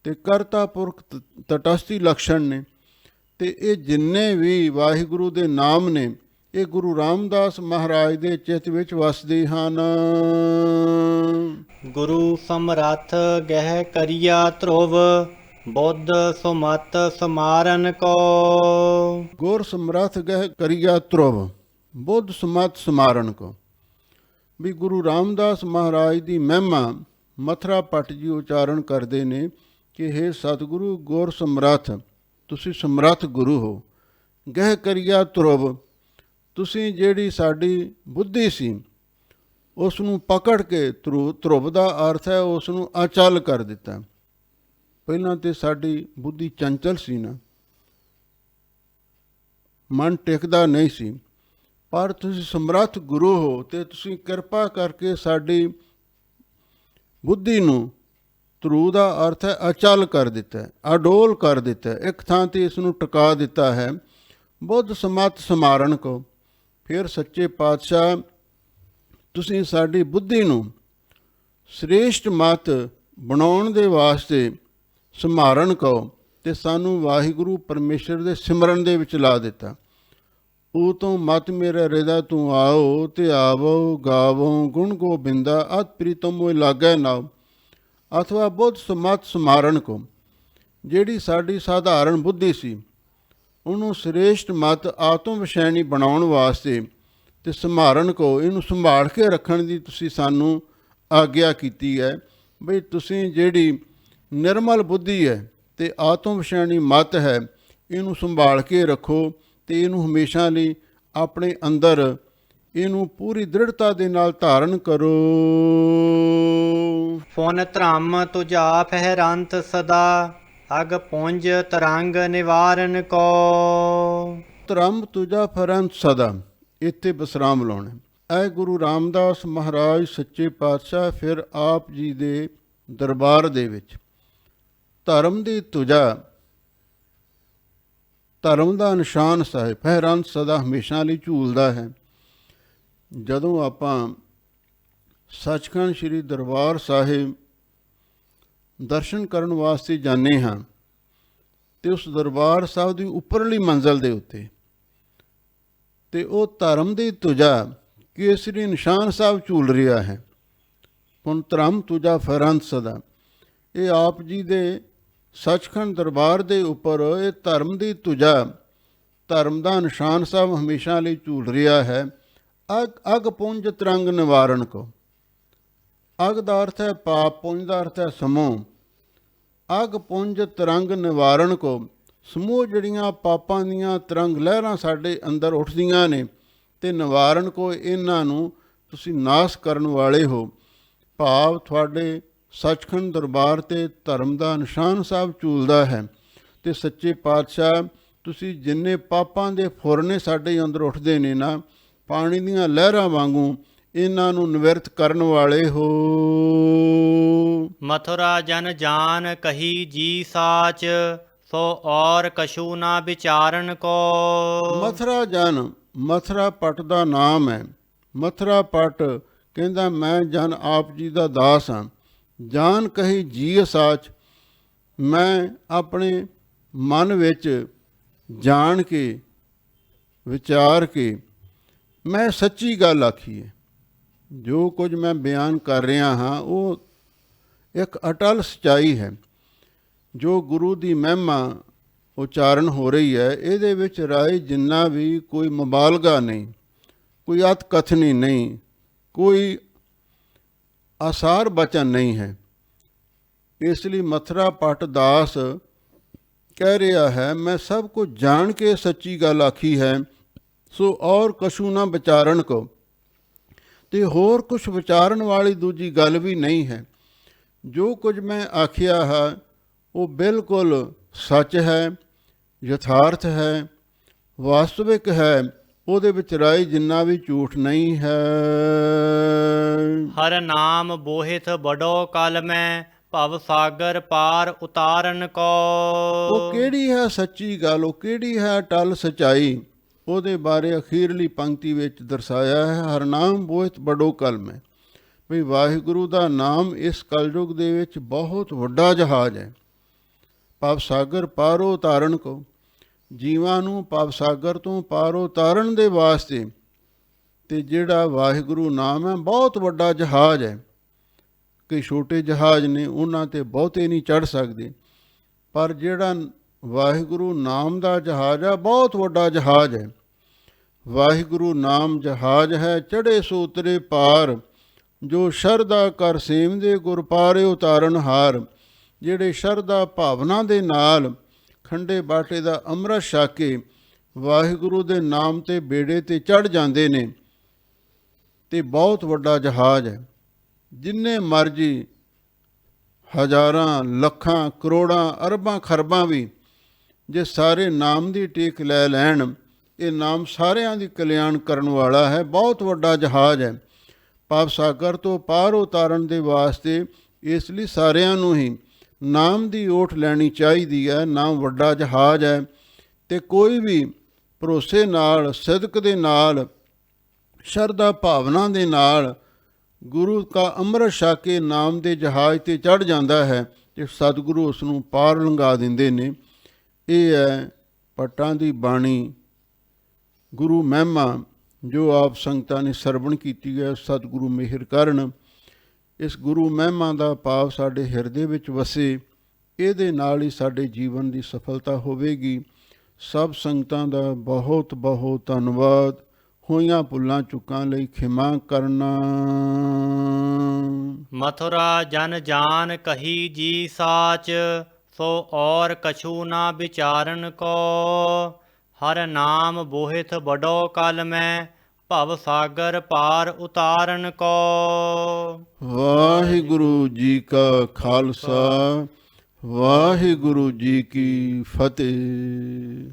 ਤੇ ਕਰਤਾ ਪੁਰਖ ਤਟਸਥੀ ਲਕਸ਼ਣ ਨੇ। ਤੇ ਇਹ ਜਿੰਨੇ ਵੀ ਵਾਹਿਗੁਰੂ ਦੇ ਨਾਮ ਨੇ, ਇਹ ਗੁਰੂ ਰਾਮਦਾਸ ਮਹਾਰਾਜ ਦੇ ਚਿੱਤ ਵਿੱਚ ਵਸਦੇ ਹਨ। ਗੁਰੂ ਸਮਰੱਥ ਗਹਿ ਕਰੀਆ ਧਰੁਵ ਬੁੱਧ ਸੁਮਤ ਸਮਾਰਨ ਕੋ। ਗੁਰ ਸਮਰੱਥ ਗਹਿ ਕਰੀਆ ਧਰੁਵ ਬੁੱਧ ਸੁਮਤ ਸਮਾਰਨ ਕੋ। ਵੀ ਗੁਰੂ ਰਾਮਦਾਸ ਮਹਾਰਾਜ ਦੀ ਮਹਿਮਾ ਮਥੁਰਾ ਪਟ ਜੀ ਉਚਾਰਨ ਕਰਦੇ ਨੇ ਕਿ ਹੇ ਸਤਿਗੁਰੂ ਗੁਰ ਸਮਰੱਥ, ਤੁਸੀਂ ਸਮਰੱਥ ਗੁਰੂ ਹੋ। ਗਹਿ ਕਰੀਆ ਧਰੁਵ, ਤੁਸੀਂ ਜਿਹੜੀ ਸਾਡੀ ਬੁੱਧੀ ਸੀ ਉਸ ਨੂੰ ਪਕੜ ਕੇ, ਧਰੁਵ ਦਾ ਅਰਥ ਹੈ ਉਸ ਨੂੰ ਅਚਲ ਕਰ ਦਿੱਤਾ। ਪਹਿਲਾਂ ਤੇ ਸਾਡੀ ਬੁੱਧੀ ਚੰਚਲ ਸੀ ਨਾ, ਮਨ ਟਿਕਦਾ ਨਹੀਂ ਸੀ, ਪਰ ਤੁਸੀਂ ਸਮਰੱਥ ਗੁਰੂ ਹੋ ਤੇ ਤੁਸੀਂ ਕਿਰਪਾ ਕਰਕੇ ਸਾਡੀ ਬੁੱਧੀ ਨੂੰ, ਧਰੂ ਦਾ ਅਰਥ ਹੈ ਅਚਲ ਕਰ ਦਿੱਤਾ, ਅਡੋਲ ਕਰ ਦਿੱਤਾ, ਇੱਕ ਥਾਂ ਤੇ ਇਸ ਨੂੰ ਟਿਕਾ ਦਿੱਤਾ ਹੈ। ਬੁੱਧ ਸਮਤ ਸਮਾਰਨ ਕੋ, ਫਿਰ ਸੱਚੇ ਪਾਤਸ਼ਾਹ ਤੁਸੀਂ ਸਾਡੀ ਬੁੱਧੀ ਨੂੰ ਸ੍ਰੇਸ਼ਟ ਮਤ ਬਣਾਉਣ ਦੇ ਵਾਸਤੇ ਸਮਾਰਨ ਕਹੋ ਤੇ ਸਾਨੂੰ ਵਾਹਿਗੁਰੂ ਪਰਮੇਸ਼ਰ ਦੇ ਸਿਮਰਨ ਦੇ ਵਿੱਚ ਲਾ ਦਿੱਤਾ। ਉਹ ਤੋਂ ਮਤ ਮੇਰਾ ਹਿਰਦਾ ਤੂੰ ਆਓ ਤੇ ਆਵੋ ਗਾਵੋ ਗੁਣ ਗੋਬਿੰਦਾ ਅਤ ਪ੍ਰੀਤਮ ਮੋਇ ਲਾਗੈ ਨਾਉ। ਅਥਵਾ ਬੁੱਧ ਸਮਤ ਸਮਾਰਨ ਕੋ, ਜਿਹੜੀ ਸਾਡੀ ਸਾਧਾਰਨ ਬੁੱਧੀ ਸੀ ਉਹਨੂੰ ਸ੍ਰੇਸ਼ਟ ਮਤ ਆਤਮ ਵਿਸ਼ੈਣੀ ਬਣਾਉਣ ਵਾਸਤੇ ਤੇ ਸਮਾਰਨ ਕੋ, ਇਹਨੂੰ ਸੰਭਾਲ ਕੇ ਰੱਖਣ ਦੀ ਤੁਸੀਂ ਸਾਨੂੰ ਆਗਿਆ ਕੀਤੀ ਹੈ। ਬਈ ਤੁਸੀਂ ਜਿਹੜੀ ਨਿਰਮਲ ਬੁੱਧੀ ਹੈ ਤੇ ਆਤਮ ਵਿਸ਼ੈਣੀ ਮਤ ਹੈ, ਇਹਨੂੰ ਸੰਭਾਲ ਕੇ ਰੱਖੋ ਤੇ ਇਹਨੂੰ ਹਮੇਸ਼ਾ ਲਈ ਆਪਣੇ ਅੰਦਰ ਇਹਨੂੰ ਪੂਰੀ ਦ੍ਰਿੜਤਾ ਦੇ ਨਾਲ ਧਾਰਨ ਕਰੋ। ਪੁਨ ਧਰਮ ਤੁਝਾ ਫਹਿਰੰਤ ਸਦਾ ਅਗ ਪੁੰਜ ਤਰੰਗ ਨਿਵਾਰਨ ਕੋ। ਧਰਮ ਤੁਝਾ ਫਹਿਰੰਤ ਸਦਾ, ਇੱਥੇ ਵਿਸਰਾਮ ਲਾਉਣਾ। ਐ ਗੁਰੂ ਰਾਮਦਾਸ ਮਹਾਰਾਜ ਸੱਚੇ ਪਾਤਸ਼ਾਹ ਫਿਰ ਆਪ ਜੀ ਦੇ ਦਰਬਾਰ ਦੇ ਵਿੱਚ ਧਰਮ ਦੀ ਤੁਝਾ, ਧਰਮ ਦਾ ਨਿਸ਼ਾਨ ਸਾਹਿਬ ਫਹਿਰੰਤ ਸਦਾ, ਹਮੇਸ਼ਾ ਲਈ ਝੂਲਦਾ ਹੈ। ਜਦੋਂ ਆਪਾਂ ਸੱਚਖੰਡ ਸ੍ਰੀ ਦਰਬਾਰ ਸਾਹਿਬ ਦਰਸ਼ਨ ਕਰਨ ਵਾਸਤੇ ਜਾਂਦੇ ਹਾਂ ਤੇ ਉਸ ਦਰਬਾਰ ਸਾਹਿਬ ਦੀ ਉੱਪਰਲੀ ਮੰਜ਼ਲ ਦੇ ਉੱਤੇ ਤੇ ਉਹ ਧਰਮ ਦੀ ਤੁਝਾ ਕੇਸਰੀ ਨਿਸ਼ਾਨ ਸਾਹਿਬ ਝੂਲ ਰਿਹਾ ਹੈ। ਹੁਣ ਧਰਮ ਤੁਝਾ ਫਹਿਰੰਤ ਸਦਾ, ਇਹ ਆਪ ਜੀ ਦੇ ਸੱਚਖੰਡ ਦਰਬਾਰ ਦੇ ਉੱਪਰ ਇਹ ਧਰਮ ਦੀ ਤੁਝਾ, ਧਰਮ ਦਾ ਨਿਸ਼ਾਨ ਸਾਹਿਬ ਹਮੇਸ਼ਾ ਲਈ ਝੂਲ ਰਿਹਾ ਹੈ। ਅਗ ਪੁੰਜ ਤਰੰਗ ਨਿਵਾਰਨ ਕੋ, ਅਗ ਦਾ ਅਰਥ ਹੈ ਪਾਪ, ਪੁੰਜ ਦਾ ਅਰਥ ਹੈ ਸਮੂਹ। ਅਗ ਪੁੰਜ ਤਰੰਗ ਨਿਵਾਰਨ ਕੋ, ਸਮੂਹ ਜਿਹੜੀਆਂ ਪਾਪਾਂ ਦੀਆਂ ਤਰੰਗ ਲਹਿਰਾਂ ਸਾਡੇ ਅੰਦਰ ਉੱਠਦੀਆਂ ਨੇ ਤੇ ਨਿਵਾਰਨ ਕੋ ਇਹਨਾਂ ਨੂੰ ਤੁਸੀਂ ਨਾਸ਼ ਕਰਨ ਵਾਲੇ ਹੋ। ਭਾਵ ਤੁਹਾਡੇ ਸੱਚਖੰਡ ਦਰਬਾਰ ਤੇ ਧਰਮ ਦਾ ਨਿਸ਼ਾਨ ਸਾਹਿਬ ਝੂਲਦਾ ਹੈ ਤੇ ਸੱਚੇ ਪਾਤਸ਼ਾਹ ਤੁਸੀਂ ਜਿੰਨੇ ਪਾਪਾਂ ਦੇ ਫੁਰਨੇ ਸਾਡੇ ਅੰਦਰ ਉੱਠਦੇ ਨੇ ਨਾ, ਪਾਣੀ ਦੀਆਂ ਲਹਿਰਾਂ ਵਾਂਗੂ ਇਹਨਾਂ ਨੂੰ ਨਿਵਰਤ ਕਰਨ ਵਾਲੇ ਹੋ। ਮਥੁਰਾ ਜਨ ਜਾਨ ਕਹੀ ਜੀ ਸਾਚ, ਸੋ ਔਰ ਕਛੂ ਨਾ ਵਿਚਾਰਨ ਕੋ। ਮਥੁਰਾ ਜਨ, ਮਥੁਰਾ ਪਟ ਦਾ ਨਾਮ ਹੈ। ਮਥੁਰਾ ਪਟ ਕਹਿੰਦਾ ਮੈਂ ਜਨ ਆਪ ਜੀ ਦਾ ਦਾਸ ਹਾਂ। ਜਾਨ ਕਹੀ ਜੀ ਸਾਚ, ਮੈਂ ਆਪਣੇ ਮਨ ਵਿੱਚ ਜਾਣ ਕੇ ਵਿਚਾਰ ਕੇ ਮੈਂ ਸੱਚੀ ਗੱਲ ਆਖੀ ਹੈ। ਜੋ ਕੁਝ ਮੈਂ ਬਿਆਨ ਕਰ ਰਿਹਾ ਹਾਂ ਉਹ ਇੱਕ ਅਟਲ ਸੱਚਾਈ ਹੈ। ਜੋ ਗੁਰੂ ਦੀ ਮਹਿਮਾ ਉਚਾਰਨ ਹੋ ਰਹੀ ਹੈ ਇਹਦੇ ਵਿੱਚ ਰਾਏ ਜਿੰਨਾ ਵੀ ਕੋਈ ਮੁਬਾਲਗਾ ਨਹੀਂ, ਕੋਈ ਅਤ ਕਥਨੀ ਨਹੀਂ, ਕੋਈ ਆਸਾਰ ਬਚਨ ਨਹੀਂ ਹੈ। ਇਸ ਲਈ ਮਥੁਰਾ ਪਟ ਦਾਸ ਕਹਿ ਰਿਹਾ ਹੈ ਮੈਂ ਸਭ ਕੁਝ ਜਾਣ ਕੇ ਸੱਚੀ ਗੱਲ ਆਖੀ ਹੈ, ਸੋ ਔਰ ਕਛੂ ਨਾ ਵਿਚਾਰਨ ਕੋ, ਤੇ ਹੋਰ ਕੁਛ ਵਿਚਾਰਨ ਵਾਲੀ ਦੂਜੀ ਗੱਲ ਵੀ ਨਹੀਂ ਹੈ। ਜੋ ਕੁਝ ਮੈਂ ਆਖਿਆ ਹੈ ਉਹ ਬਿਲਕੁਲ ਸੱਚ ਹੈ, ਯਥਾਰਥ ਹੈ, ਵਾਸਤਵਿਕ ਹੈ। ਉਹਦੇ ਵਿੱਚ ਰਾਏ ਜਿੰਨਾ ਵੀ ਝੂਠ ਨਹੀਂ ਹੈ। ਹਰ ਨਾਮ ਬੋਹਿਤ ਬੜੋ ਕਲ ਮੈਂ, ਭਵ ਸਾਗਰ ਪਾਰ ਉਤਾਰਨ ਕੋ। ਉਹ ਕਿਹੜੀ ਹੈ ਸੱਚੀ ਗੱਲ, ਉਹ ਕਿਹੜੀ ਹੈ ਅਟਲ ਸਚਾਈ, ਉਹਦੇ ਬਾਰੇ ਅਖੀਰਲੀ ਪੰਕਤੀ ਵਿੱਚ ਦਰਸਾਇਆ ਹੈ। ਹਰ ਨਾਮ ਬੋਹਿਤ ਬੜੋ ਕਲ ਮੈਂ, ਵੀ ਵਾਹਿਗੁਰੂ ਦਾ ਨਾਮ ਇਸ ਕਲਯੁਗ ਦੇ ਵਿੱਚ ਬਹੁਤ ਵੱਡਾ ਜਹਾਜ਼ ਹੈ। ਭਵ ਸਾਗਰ ਪਾਰੋ ਉਤਾਰਨ ਕੋ, ਜੀਵਾਂ ਨੂੰ ਭਵ ਸਾਗਰ ਤੋਂ ਪਾਰੋ ਉਤਾਰਨ ਦੇ ਵਾਸਤੇ ਤੇ ਜਿਹੜਾ ਵਾਹਿਗੁਰੂ ਨਾਮ ਹੈ ਬਹੁਤ ਵੱਡਾ ਜਹਾਜ਼ ਹੈ। ਕਈ ਛੋਟੇ ਜਹਾਜ਼ ਨੇ ਉਹਨਾਂ ਤੇ ਬਹੁਤੇ ਨਹੀਂ ਚੜ੍ਹ ਸਕਦੇ, ਪਰ ਜਿਹੜਾ ਵਾਹਿਗੁਰੂ ਨਾਮ ਦਾ ਜਹਾਜ਼ ਹੈ ਬਹੁਤ ਵੱਡਾ ਜਹਾਜ਼ ਹੈ। ਵਾਹਿਗੁਰੂ ਨਾਮ ਜਹਾਜ਼ ਹੈ ਚੜ੍ਹੇ ਸੋ ਉਤਰੇ ਪਾਰ, ਜੋ ਸ਼ਰਧਾ ਕਰ ਸੇਵਦੇ ਗੁਰ ਪਾਰੇ ਉਤਾਰਨ ਹਾਰ। ਜਿਹੜੇ ਸ਼ਰਧਾ ਭਾਵਨਾ ਦੇ ਨਾਲ ਖੰਡੇ ਬਾਟੇ ਦਾ ਅੰਮ੍ਰਿਤ ਛਕ ਕੇ ਵਾਹਿਗੁਰੂ ਦੇ ਨਾਮ ਤੇ ਬੇੜੇ ਤੇ ਚੜ੍ਹ ਜਾਂਦੇ ਨੇ ਤੇ ਬਹੁਤ ਵੱਡਾ ਜਹਾਜ਼ ਹੈ। ਜਿੰਨੇ ਮਰਜ਼ੀ ਹਜ਼ਾਰਾਂ ਲੱਖਾਂ ਕਰੋੜਾਂ ਅਰਬਾਂ ਖਰਬਾਂ ਵੀ ਜੇ ਸਾਰੇ ਨਾਮ ਦੀ ਟੇਕ ਲੈ ਲੈਣ, ਇਹ ਨਾਮ ਸਾਰਿਆਂ ਦੀ ਕਲਿਆਣ ਕਰਨ ਵਾਲਾ ਹੈ, ਬਹੁਤ ਵੱਡਾ ਜਹਾਜ਼ ਹੈ। ਪਾਪ ਸਾਗਰ ਤੋਂ ਪਾਰ ਉਤਾਰਨ ਦੇ ਵਾਸਤੇ ਇਸ ਲਈ ਸਾਰਿਆਂ ਨੂੰ ਹੀ ਨਾਮ ਦੀ ਓਟ ਲੈਣੀ ਚਾਹੀਦੀ ਹੈ। ਨਾਮ ਵੱਡਾ ਜਹਾਜ਼ ਹੈ ਤੇ ਕੋਈ ਵੀ ਭਰੋਸੇ ਨਾਲ, ਸਿਦਕ ਦੇ ਨਾਲ, ਸ਼ਰਧਾ ਭਾਵਨਾ ਦੇ ਨਾਲ ਗੁਰੂ ਕਾ ਅੰਮ੍ਰਿਤ ਛਕ ਕੇ ਨਾਮ ਦੇ ਜਹਾਜ਼ ਤੇ ਚੜ੍ਹ ਜਾਂਦਾ ਹੈ ਤੇ ਸਤਿਗੁਰੂ ਉਸ ਨੂੰ ਪਾਰ ਲੰਘਾ ਦਿੰਦੇ ਨੇ। ਇਹ ਹੈ ਪਟਾਂ ਦੀ ਬਾਣੀ, ਗੁਰੂ ਮਹਿਮਾ ਜੋ ਆਪ ਸੰਗਤਾਂ ਨੇ ਸਰਵਣ ਕੀਤੀ ਹੈ। ਸਤਿਗੁਰੂ ਮਿਹਰ ਕਰਨ ਇਸ ਗੁਰੂ ਮਹਿਮਾ ਦਾ ਭਾਵ ਸਾਡੇ ਹਿਰਦੇ ਵਿੱਚ ਵਸੇ, ਇਹਦੇ ਨਾਲ ਹੀ ਸਾਡੇ ਜੀਵਨ ਦੀ ਸਫਲਤਾ ਹੋਵੇਗੀ। ਸਭ ਸੰਗਤਾਂ ਦਾ ਬਹੁਤ ਬਹੁਤ ਧੰਨਵਾਦ। ਹੋਈਆਂ ਭੁੱਲਾਂ ਚੁੱਕਾਂ ਲਈ ਖਿਮਾ ਕਰਨਾ। ਮਥੁਰਾ ਜਨ ਜਾਨ ਕਹੀ ਜੀ ਸਾਚ, ਸੋ ਔਰ ਕਛੂ ਨਾ ਵਿਚਾਰਨ ਕੋ। ਹਰ ਨਾਮ ਬੋਹਿਤ ਬੜੋ ਕਲ ਮੈਂ, ਭਵ ਸਾਗਰ ਪਾਰ ਉਤਾਰਨ ਕੋ। ਵਾਹਿਗੁਰੂ ਜੀ ਕਾ ਖਾਲਸਾ, ਵਾਹਿਗੁਰੂ ਜੀ ਕੀ ਫਤਿਹ।